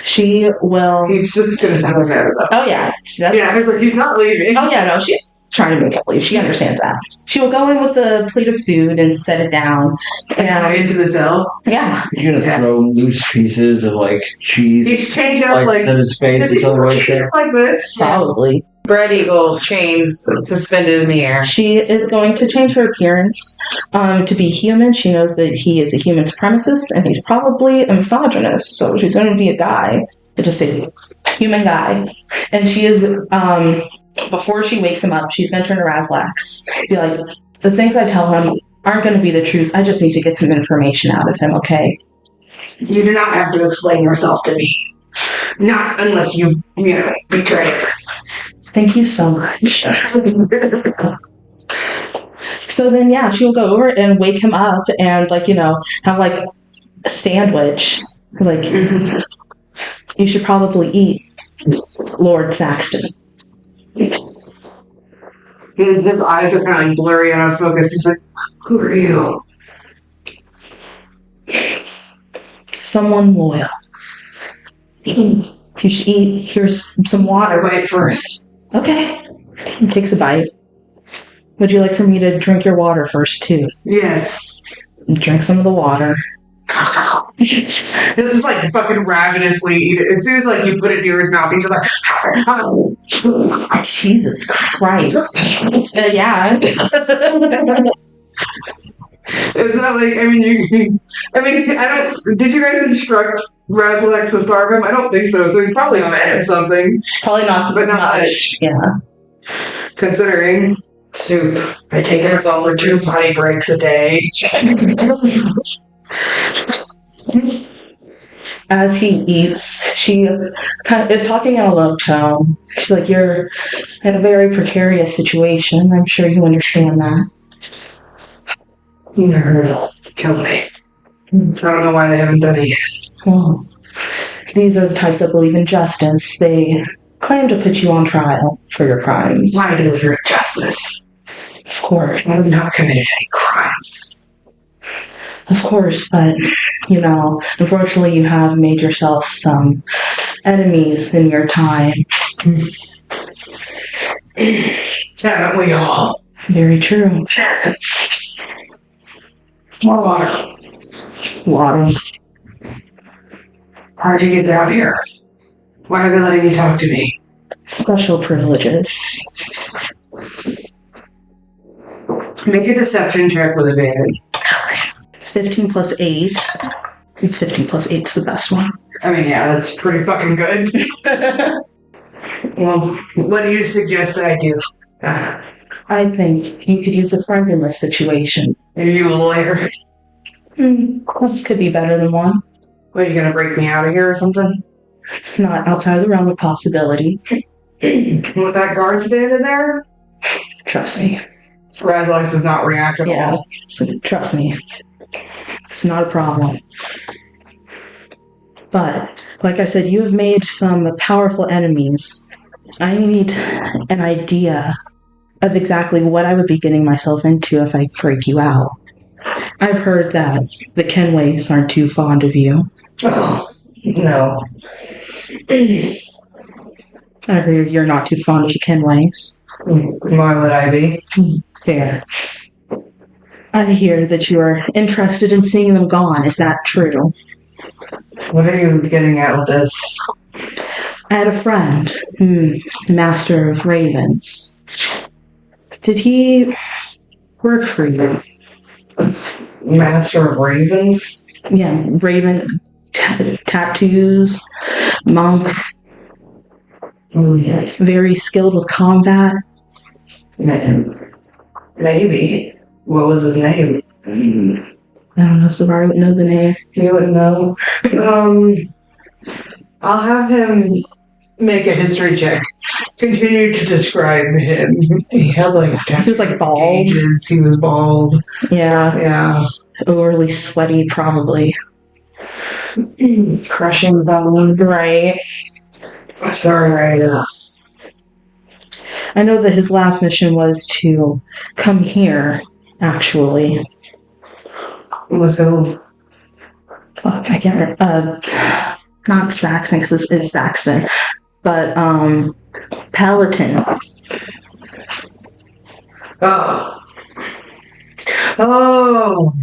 Speaker 6: She will.
Speaker 2: He's just gonna sound like that.
Speaker 6: Oh yeah.
Speaker 2: Yeah, he's not leaving.
Speaker 6: Oh yeah, no, she's trying to make it leave. She understands that. She will go in with a plate of food and set it down.
Speaker 2: And into the cell.
Speaker 6: Yeah.
Speaker 4: You're gonna throw loose pieces of cheese.
Speaker 2: He's chained up
Speaker 4: in his face until the right there.
Speaker 2: Like this.
Speaker 6: Probably.
Speaker 5: Bread eagle chains suspended in the air.
Speaker 6: She is going to change her appearance to be human. She knows that he is a human supremacist and he's probably a misogynist. So she's going to be a guy. It just says human guy. And she is, before she wakes him up, she's going to turn to Razlax. Be like, the things I tell him aren't going to be the truth. I just need to get some information out of him, okay?
Speaker 2: You do not have to explain yourself to me. Not unless you betray her.
Speaker 6: Thank you so much. So then, yeah, she'll go over and wake him up and, have, a sandwich. You should probably eat, Lord Saxton.
Speaker 2: His eyes are kind of blurry and out of focus. He's like, who are you?
Speaker 6: Someone loyal. You should eat. Here's some water.
Speaker 2: I wait first.
Speaker 6: Okay. He takes a bite. Would you like for me to drink your water first, too?
Speaker 2: Yes.
Speaker 6: Drink some of the water.
Speaker 2: He'll just fucking ravenously eat it. As soon as you put it near his mouth, he's just like,
Speaker 6: Jesus Christ. Yeah.
Speaker 2: It's not did you guys instruct Razlax to starve him? I don't think so. So he's probably fed him something.
Speaker 6: Probably not,
Speaker 2: but not much.
Speaker 6: Yeah.
Speaker 2: Considering soup. I take it over 2 potty breaks a day.
Speaker 6: As he eats, she kind of is talking in a low tone. She's like, you're in a very precarious situation. I'm sure you understand that.
Speaker 2: You never killed me. I don't know why they haven't done it yet.
Speaker 6: Well, these are the types that believe in justice. They claim to put you on trial for your crimes.
Speaker 2: Why do your justice?
Speaker 6: Of course.
Speaker 2: I have not committed any crimes.
Speaker 6: Of course, but, unfortunately you have made yourself some enemies in your time.
Speaker 2: Haven't we all?
Speaker 6: Very true.
Speaker 2: More water.
Speaker 6: Water.
Speaker 2: How'd you get down here? Why are they letting you talk to me?
Speaker 6: Special privileges.
Speaker 2: Make a deception check with advantage.
Speaker 6: 15 plus 8. 15 plus 8's the best one.
Speaker 2: Yeah, that's pretty fucking good. Well, what do you suggest that I do?
Speaker 6: I think you could use a friend in this situation.
Speaker 2: Are you a lawyer?
Speaker 6: This could be better than one.
Speaker 2: What, are you gonna break me out of here or something?
Speaker 6: It's not outside of the realm of possibility.
Speaker 2: With that guard standing there?
Speaker 6: Trust me.
Speaker 2: Razlax does not react at all.
Speaker 6: So trust me. It's not a problem. But, like I said, you have made some powerful enemies. I need an idea of exactly what I would be getting myself into if I break you out. I've heard that the Kenways aren't too fond of you.
Speaker 2: Oh, no.
Speaker 6: I heard you're not too fond of the Kenways.
Speaker 2: Why would I be?
Speaker 6: Fair. I hear that you are interested in seeing them gone. Is that true?
Speaker 2: What are you getting at with this?
Speaker 6: I had a friend, Master of Ravens. Did he work for you?
Speaker 2: Master of Ravens?
Speaker 6: Yeah, Raven tattoos, monk.
Speaker 2: Oh, yes.
Speaker 6: Very skilled with combat.
Speaker 2: Maybe. What was his name?
Speaker 6: I don't know if Zavari would know the name.
Speaker 2: You wouldn't know. I'll have him make a history check. Continue to describe him. He had
Speaker 6: he was bald.
Speaker 2: Gauges. He was bald.
Speaker 6: Yeah.
Speaker 2: Yeah.
Speaker 6: Overly sweaty, probably.
Speaker 2: Crushing bone.
Speaker 6: Right.
Speaker 2: I'm sorry,
Speaker 6: I know that his last mission was to come here, actually.
Speaker 2: with who?
Speaker 6: Fuck, I can't not Saxon, because this is Saxon, but, Paladin.
Speaker 2: Oh. Oh.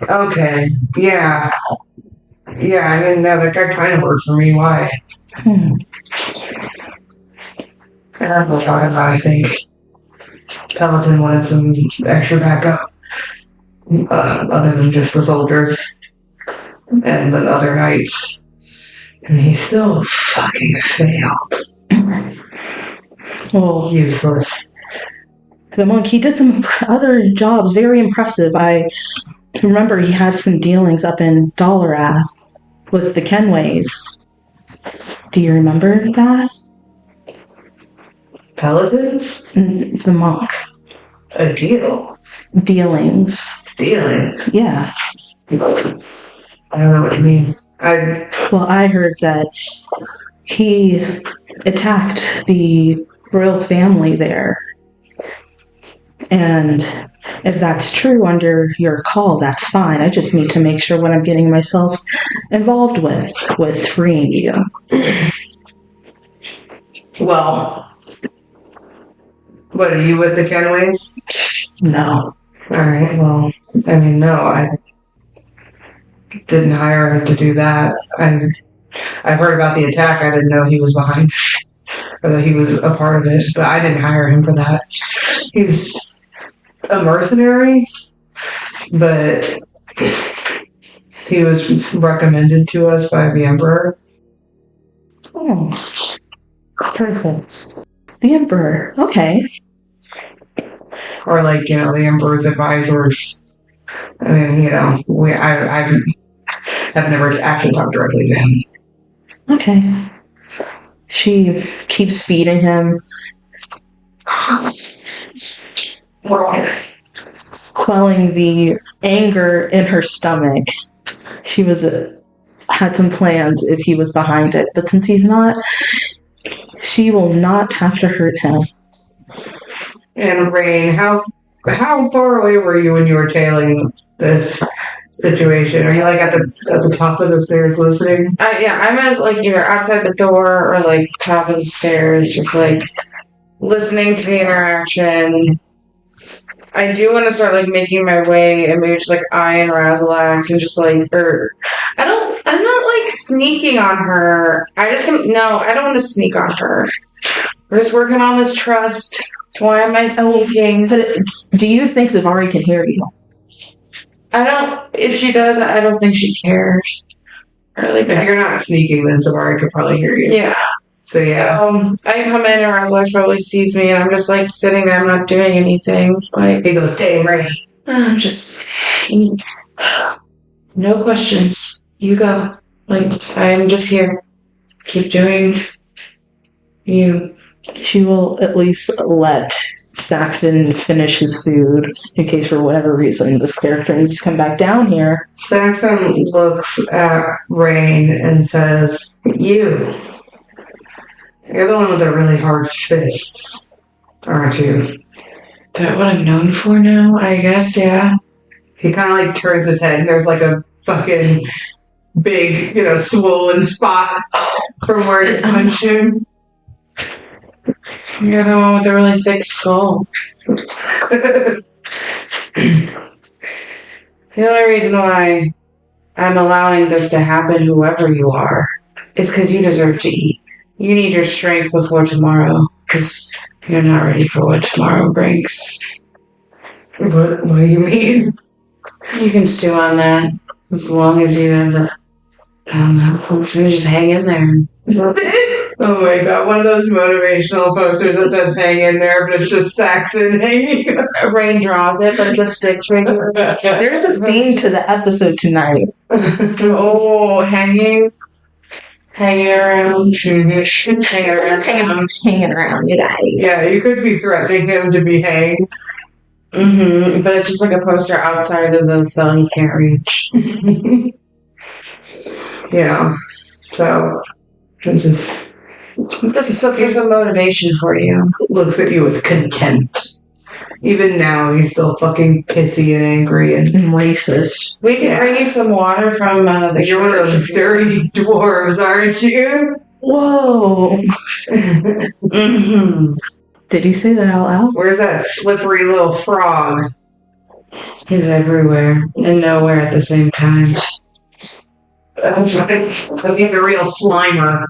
Speaker 2: Okay. Yeah. Yeah, I mean, that guy kind of worked for me. Why? I don't know what talking about, I think. Paladin wanted some extra backup. Other than just the soldiers. And the other knights. And he still fucking failed.
Speaker 6: Well,
Speaker 2: Useless.
Speaker 6: the monk, he did some other jobs, very impressive. I remember he had some dealings up in Dolorath with the Kenways. Do you remember that?
Speaker 2: Paladin?
Speaker 6: The monk.
Speaker 2: A deal?
Speaker 6: Dealings.
Speaker 2: Dealings?
Speaker 6: Yeah.
Speaker 2: I don't know what you mean.
Speaker 6: Well, I heard that he attacked the royal family there. And if that's true under your call, that's fine. I just need to make sure what I'm getting myself involved with freeing you.
Speaker 2: Well, what, are you with the Kenways?
Speaker 6: No.
Speaker 2: Alright, well, I mean, no, I didn't hire him to do that. I heard about the attack. I didn't know he was behind, or that he was a part of it, but I didn't hire him for that. He's a mercenary, but he was recommended to us by the Emperor.
Speaker 6: Oh, perfect. The Emperor. Okay.
Speaker 2: Or like, the Emperor's advisors. I mean, I've never actually talked directly to him.
Speaker 6: Okay. She keeps feeding him, quelling the anger in her stomach. She had some plans if he was behind it, but since he's not, she will not have to hurt him.
Speaker 2: And Rain, how far away were you when you were tailing this situation? Are you like at the top of the stairs listening?
Speaker 5: Yeah, I'm at like either outside the door or like top of the stairs, just like listening to the interaction. I do want to start like making my way and maybe just like eyeing Razalax and just like, I'm not like sneaking on her. I don't want to sneak on her. We're just working on this trust. Why am I sneaking?
Speaker 6: But do you think Zavari can hear you?
Speaker 5: If she does, I don't think she cares. Really,
Speaker 2: if you're not sneaking, then Zavari could probably hear you.
Speaker 5: Yeah.
Speaker 2: So yeah.
Speaker 5: I come in and Razalax probably sees me and I'm just like sitting there, I'm not doing anything. Like,
Speaker 2: he goes, "Damn, Ray."
Speaker 5: I'm just no questions. You go. Like, I'm just here. Keep doing you.
Speaker 6: She will at least let Saxon finish his food in case for whatever reason this character needs to come back down here.
Speaker 2: Saxon looks at Rain and says, You're the one with the really hard fists, aren't you?
Speaker 5: Is that what I'm known for now? I guess, yeah.
Speaker 2: He kind of like turns his head and there's like a fucking big, swollen spot from where you punched him.
Speaker 5: You're the one with the really thick skull. The only reason why I'm allowing this to happen, whoever you are, is because you deserve to eat. You need your strength before tomorrow, because you're not ready for what tomorrow brings.
Speaker 2: What do you mean?
Speaker 5: You can stew on that, as long as you have the... I don't know, just hang in there.
Speaker 2: Oh my god, one of those motivational posters that says hang in there, but it's just Saxon hanging.
Speaker 5: Rain draws it, but it's a stick figure.
Speaker 6: There's a theme to the episode tonight.
Speaker 5: Oh, hanging around.
Speaker 6: Hanging around, you guys.
Speaker 2: Yeah, you could be threatening him to be hanged.
Speaker 5: Mm-hmm. But it's just like a poster outside of the cell he can't reach.
Speaker 2: Yeah. So, Just
Speaker 5: There's some motivation for you.
Speaker 2: looks at you with contempt. Even now, he's still fucking pissy and angry and
Speaker 6: racist.
Speaker 5: We can bring you some water from the
Speaker 2: you're one of those dirty dwarves, aren't you?
Speaker 6: Whoa.
Speaker 5: Mm-hmm.
Speaker 6: Did you say that out loud?
Speaker 2: Where's that slippery little frog?
Speaker 5: He's everywhere and nowhere at the same time.
Speaker 2: That's right. He's a real slimer.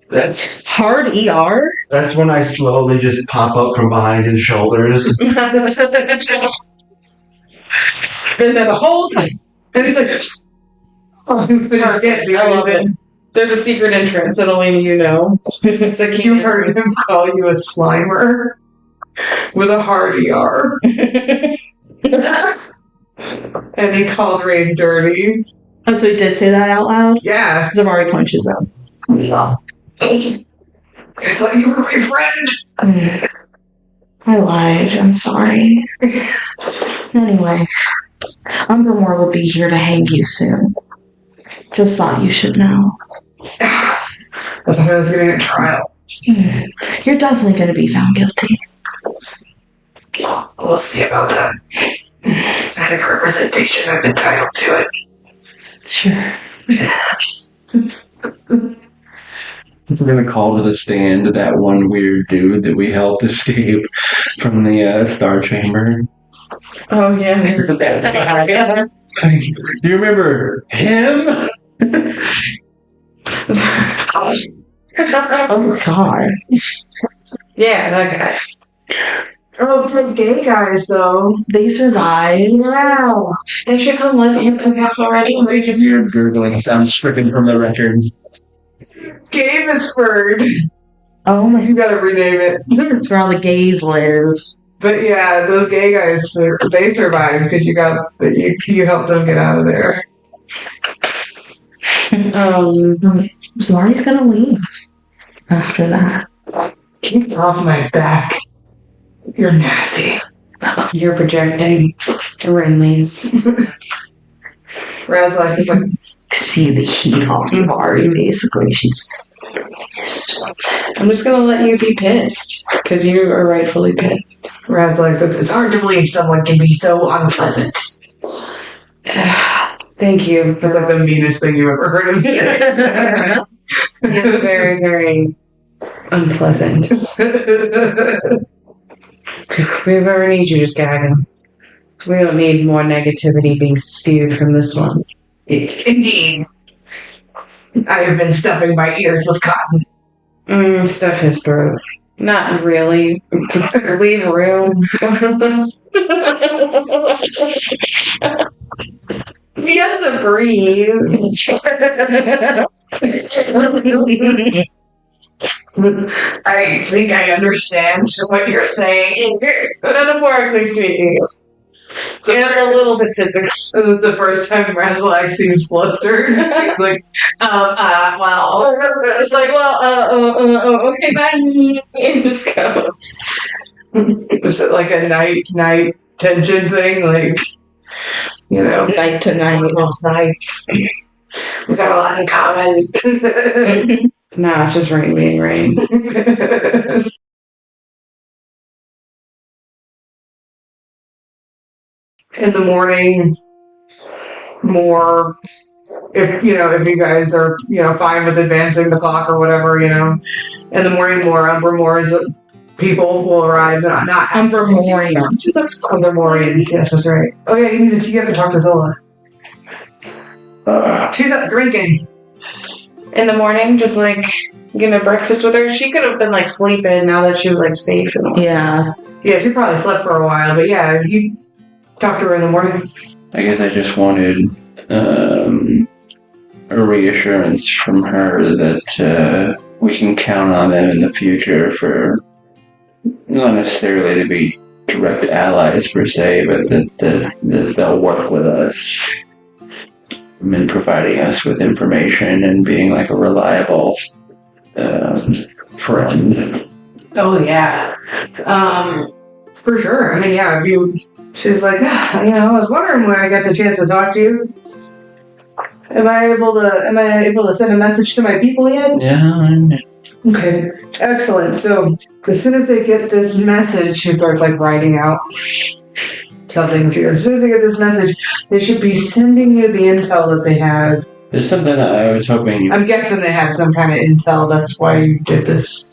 Speaker 1: That's
Speaker 6: Hard ER?
Speaker 1: that's when I slowly just pop up from behind his shoulders.
Speaker 2: Been there the whole time. And he's like, oh,
Speaker 5: I love it. There's a secret entrance that only you know. It's like
Speaker 2: You heard him call you a slimer with a hard ER. And he called Ray dirty.
Speaker 6: Oh, so he did say that out loud?
Speaker 2: Yeah.
Speaker 6: Zavari punches him.
Speaker 2: I thought you were my friend.
Speaker 6: I lied. I'm sorry. Anyway, Umbermoor will be here to hang you soon. Just thought you should know.
Speaker 2: I thought I was getting a trial.
Speaker 6: You're definitely going to be found guilty.
Speaker 2: We'll see about that. Adequate representation, I'm entitled to it.
Speaker 6: Sure.
Speaker 1: We're gonna call to the stand that one weird dude that we helped escape from the Star Chamber.
Speaker 5: Oh, yeah.
Speaker 1: Do you remember him?
Speaker 6: Oh, God.
Speaker 5: Yeah, that guy.
Speaker 2: Oh, the gay guys, though.
Speaker 6: They survived.
Speaker 5: Wow. They should come live in Castle Rend.
Speaker 4: Weird gurgling sound stricken from the record.
Speaker 2: Gamisford.
Speaker 6: Oh, my.
Speaker 2: You gotta rename it.
Speaker 6: This is where all the gays live.
Speaker 2: But yeah, those gay guys, they survived because you helped them get out of there.
Speaker 6: Zavari's going to leave after that.
Speaker 2: Keep off my back. You're nasty.
Speaker 5: You're projecting. Ren leaves.
Speaker 2: Razlax is like,
Speaker 6: See the heat off Zavari, basically. She's pissed.
Speaker 5: I'm just gonna let you be pissed because you are rightfully pissed.
Speaker 2: Razlax says, it's hard to believe someone can be so unpleasant.
Speaker 5: Thank you.
Speaker 2: That's like the meanest thing you ever heard him say.
Speaker 5: It's very, very unpleasant. We ever need you just gagging. We don't need more negativity being spewed from this one.
Speaker 2: Indeed. I have been stuffing my ears with cotton.
Speaker 5: Stuff his throat. Not really. Leave room. He has to breathe.
Speaker 2: I think I understand what you're saying.
Speaker 5: Metaphorically speaking. And a little bit physical.
Speaker 2: This is the first time Razlax seems flustered. He's like,
Speaker 5: well. It's like, okay, bye. And just goes.
Speaker 2: is it like a night tension thing? Like, you know,
Speaker 6: Night to night.
Speaker 2: well, nights. We got a lot in common.
Speaker 5: Nah, it's just rain being rain.
Speaker 2: In the morning, more, if you guys are, fine with advancing the clock or whatever, in the morning, more Umbermoor's people will arrive. Not
Speaker 6: Umbermoorians.
Speaker 2: Umbermoorians, yes, that's right. Oh yeah, you haven't talked to Zola. She's up drinking.
Speaker 5: In the morning, just like getting a breakfast with her. She could have been like sleeping now that she was like safe and all.
Speaker 6: Yeah.
Speaker 2: Yeah, she probably slept for a while, but yeah, you talk to her in the morning.
Speaker 1: I guess I just wanted a reassurance from her that we can count on them in the future for not necessarily to be direct allies per se, but that they'll work with us in providing us with information and being like a reliable friend.
Speaker 2: Oh yeah, for sure. I mean, yeah, she's like, I was wondering when I got the chance to talk to you. Am I able to send a message to my people yet?
Speaker 4: Yeah.
Speaker 2: Okay, excellent. So as soon as they get this message, she starts like writing out something. As soon as they get this message, they should be sending you the intel that they had.
Speaker 4: There's something that I was hoping.
Speaker 2: I'm guessing they had some kind of intel. That's why you did this.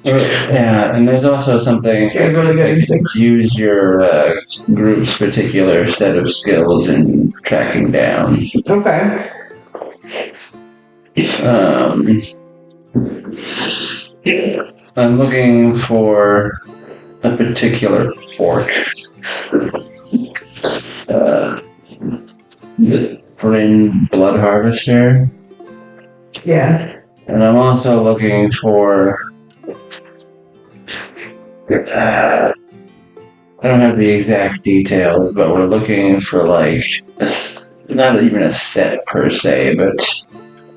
Speaker 4: Yeah, and there's also something.
Speaker 2: Okay, really good instincts.
Speaker 4: Use your group's particular set of skills in tracking down.
Speaker 2: Okay.
Speaker 4: I'm looking for a particular fork. The Bryn Blood Harvester.
Speaker 2: Yeah.
Speaker 4: And I'm also looking for. I don't have the exact details, but we're looking for like not even a set per se, but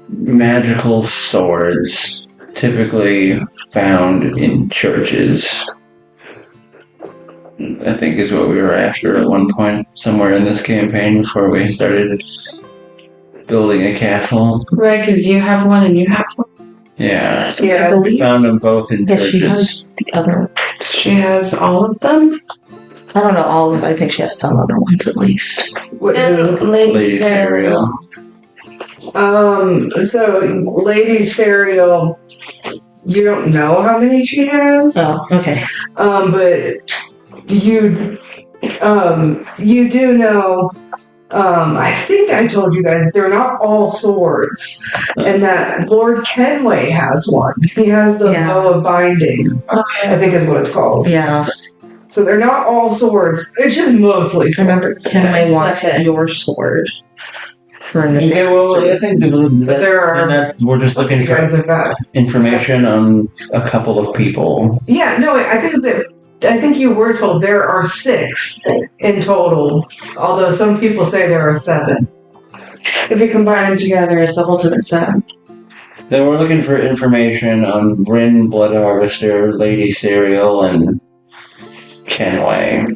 Speaker 4: magical swords, typically found in churches. I think is what we were after at one point, somewhere in this campaign before we started building a castle.
Speaker 5: Right, because you have one and you have one.
Speaker 4: Yeah.
Speaker 2: Yeah.
Speaker 4: We found them both in
Speaker 6: Yeah, she
Speaker 4: churches.
Speaker 6: has the other.
Speaker 5: She has all of them.
Speaker 6: I don't know all of. I think she has some other ones at least.
Speaker 5: And Lady
Speaker 4: Lady
Speaker 5: Cereal.
Speaker 4: Cereal.
Speaker 2: So Lady Cereal, you don't know how many she has.
Speaker 6: Oh, okay.
Speaker 2: But you do know. I think I told you guys they're not all swords, and that Lord Kenway has one. He has the
Speaker 6: Yeah.
Speaker 2: bow of binding. I think is what it's called.
Speaker 6: Yeah,
Speaker 2: So they're not all swords. It's just mostly
Speaker 6: I
Speaker 2: swords.
Speaker 6: remember Kenway wants your sword for an
Speaker 4: Okay, well, I think we're just looking
Speaker 2: you guys
Speaker 4: for
Speaker 2: have got.
Speaker 4: information on a couple of people.
Speaker 2: Yeah, no, I think you were told there are 6 in total, although some people say there are 7.
Speaker 5: If you combine them together, it's a ultimate 7.
Speaker 4: Then we're looking for information on Bryn Blood Harvester, Lady Cereal, and Kenway.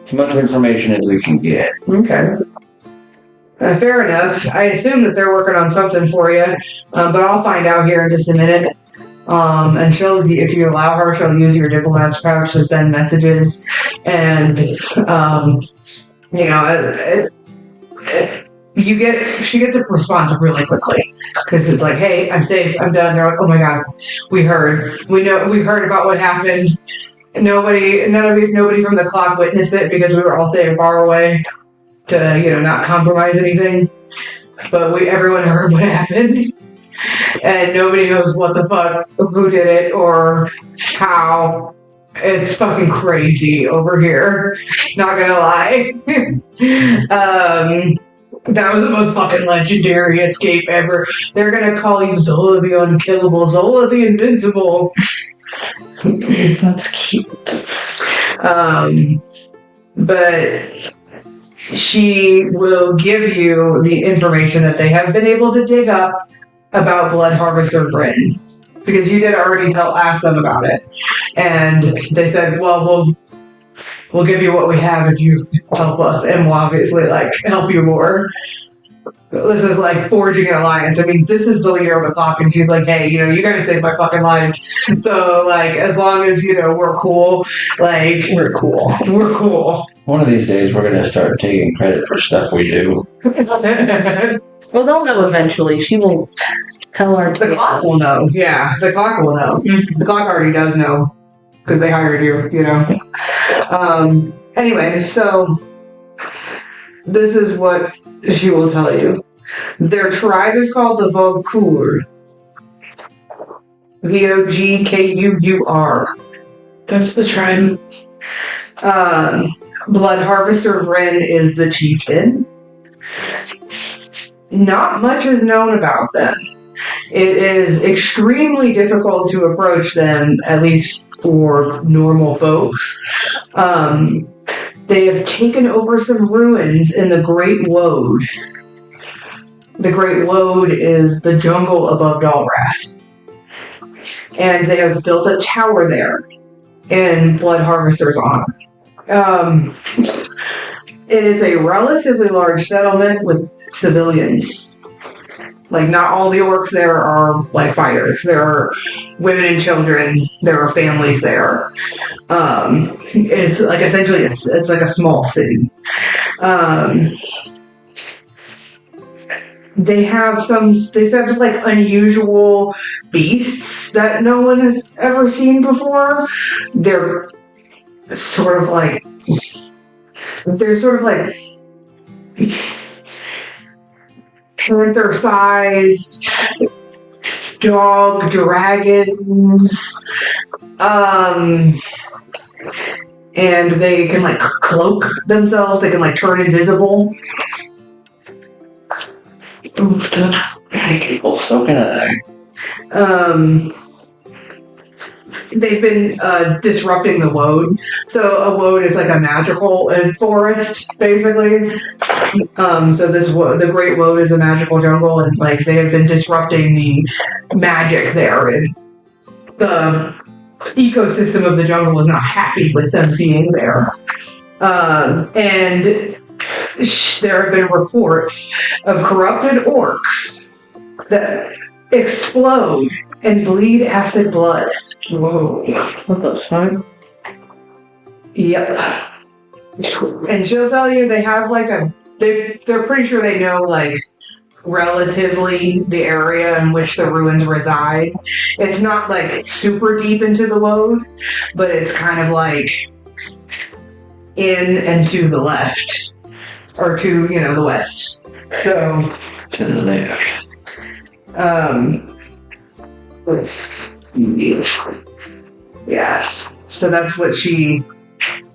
Speaker 4: As much information as we can get.
Speaker 2: Okay. Fair enough. I assume that they're working on something for you, but I'll find out here in just a minute. And if you allow her, she'll use your diplomat's pouch to send messages, and she gets a response really quickly because it's like, hey, I'm safe, I'm done. They're like, oh my god, we heard about what happened. Nobody from the clock witnessed it because we were all staying far away to not compromise anything. But everyone heard what happened. And nobody knows what the fuck, who did it, or how. It's fucking crazy over here. Not gonna lie. That was the most fucking legendary escape ever. They're gonna call you Zola the Unkillable, Zola the Invincible.
Speaker 6: That's cute.
Speaker 2: But she will give you the information that they have been able to dig up about Blood Harvester Bryn, because you did already ask them about it, and they said, "Well, we'll give you what we have if you help us, and we'll obviously help you more." This is like forging an alliance. I mean, this is the leader of the clock, and she's like, "Hey, you guys saved my fucking life. So as long as we're cool, we're cool. We're cool."
Speaker 4: One of these days, we're going to start taking credit for stuff we do.
Speaker 6: Well, they'll know eventually. She will tell her.
Speaker 2: The clock will know. Yeah, the clock will know.
Speaker 6: Mhm.
Speaker 2: The clock already does know because they hired you. Anyway, so this is what she will tell you. Their tribe is called the Vogkur. Vogkur.
Speaker 5: That's the tribe.
Speaker 2: Blood Harvester Ren is the chieftain. Not much is known about them. It is extremely difficult to approach them, at least for normal folks. They have taken over some ruins in the Great Woad. The Great Woad is the jungle above Dalrath. And they have built a tower there in Blood Harvester's honor. It is a relatively large settlement with civilians. Like, not all the orcs there are, like, fighters. There are women and children. There are families there. It's, like, essentially, it's like a small city. They have like, unusual beasts that no one has ever seen before. They're sort of like panther-sized dog dragons, and they can like cloak themselves. They can like turn invisible.
Speaker 4: So can I.
Speaker 2: They've been disrupting the woad. So a woad is like a magical forest, basically. So the Great Woad is a magical jungle, and like they have been disrupting the magic there. And the ecosystem of the jungle is not happy with them being there. And there have been reports of corrupted orcs that explode and bleed acid blood.
Speaker 3: Whoa. What the fuck?
Speaker 2: Yep. And she'll tell you they have like they're pretty sure they know like relatively the area in which the ruins reside. It's not like super deep into the woad, but it's kind of like in and to the left. Or to, the west. So
Speaker 4: To the left.
Speaker 2: Yeah. So that's what she,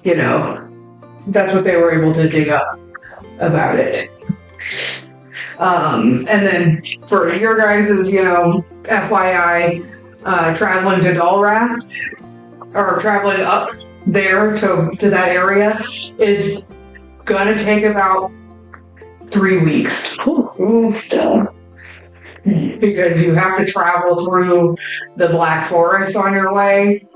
Speaker 2: that's what they were able to dig up about it. And then for your guys' FYI, traveling to Dalrath, or traveling up there to that area, is gonna take about 3 weeks. Because you have to travel through the Black Forest on your way,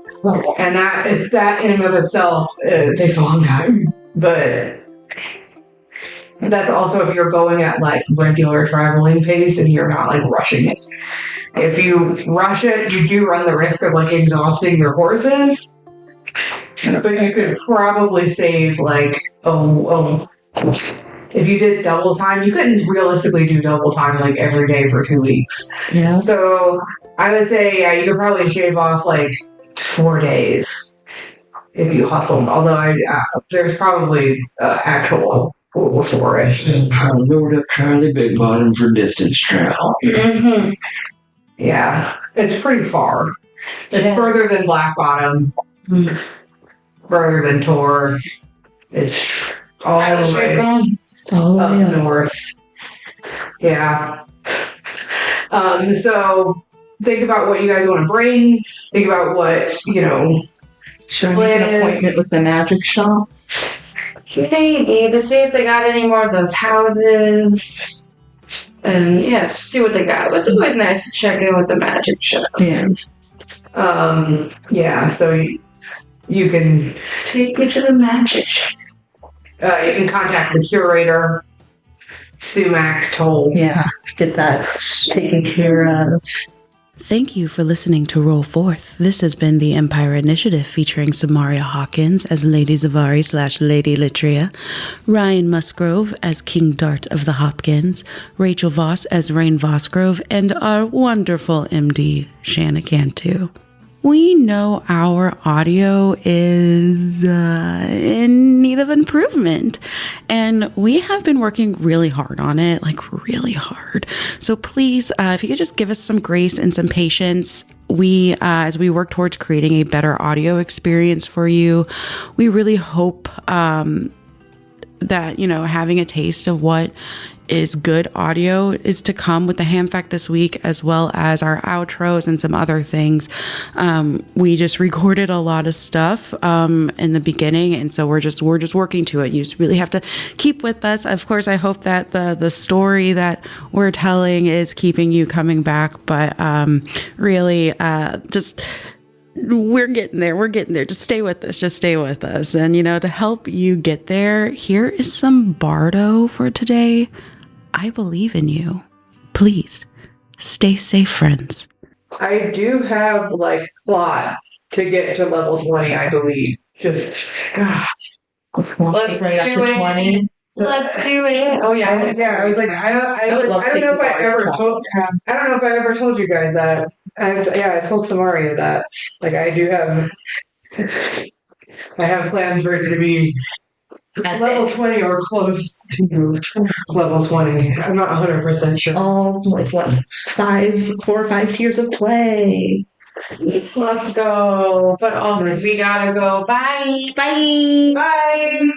Speaker 2: and that in and of itself takes a long time. But that's also if you're going at like regular traveling pace and you're not like rushing it. If you rush it, you do run the risk of like exhausting your horses. But you could probably save like if you did double time, you couldn't realistically do double time like every day for 2 weeks.
Speaker 3: Yeah.
Speaker 2: So I would say you could probably shave off like 4 days if you hustled. Although there's probably actual for it.
Speaker 4: Load up Charlie Big Bottom for distance travel.
Speaker 2: Mm-hmm. Yeah, it's pretty far. It's further than Black Bottom. Further than Tor. It's all the way up north. Yeah. So think about what you guys want to bring. Think about what,
Speaker 3: Should I make an appointment with the magic shop?
Speaker 5: Maybe to see if they got any more of those houses. And see what they got. But it's always nice to check in with the magic shop.
Speaker 3: Yeah.
Speaker 2: So you can
Speaker 5: take me to the magic shop.
Speaker 2: You can contact the curator, Sumac Toll.
Speaker 3: Yeah, get that taken care of.
Speaker 7: Thank you for listening to Roll Forth. This has been the Empire Initiative featuring Samaria Hawkins as Lady Zavari / Lady Litria, Ryan Musgrove as King Dart of the Hopkins, Rachel Voss as Rain Vosgrove, and our wonderful MD, Shanna Cantu. We know our audio is in need of improvement, and we have been working really hard on it, like really hard. So please, if you could just give us some grace and some patience, as we work towards creating a better audio experience for you, we really hope that, having a taste of what is good audio is to come with the Ham Fact this week, as well as our outros and some other things. We just recorded a lot of stuff in the beginning, and so we're just working to it. You just really have to keep with us. Of course, I hope that the story that we're telling is keeping you coming back, but really just we're getting there. We're getting there. Just stay with us. Just stay with us. And, to help you get there, here is some Bardo for today. I believe in you. Please, stay safe, friends.
Speaker 2: I do have, plot to get to level 20, I believe. Just,
Speaker 5: Let's
Speaker 3: right up
Speaker 5: do
Speaker 3: to
Speaker 5: it.
Speaker 3: 20.
Speaker 5: Let's do it. Oh yeah.
Speaker 2: I was like, I
Speaker 3: would love
Speaker 2: don't
Speaker 3: to
Speaker 2: know if
Speaker 3: take
Speaker 2: I
Speaker 3: the
Speaker 2: ever
Speaker 3: art
Speaker 2: told, I don't know if I ever told you guys that. I told Samaria that. I do have, I have plans for it to be level 20 or close to level 20. I'm not 100% sure.
Speaker 3: Oh, 4 or 5 tiers of play.
Speaker 5: Let's go. But also, we gotta go. Bye.
Speaker 3: Bye.
Speaker 2: Bye!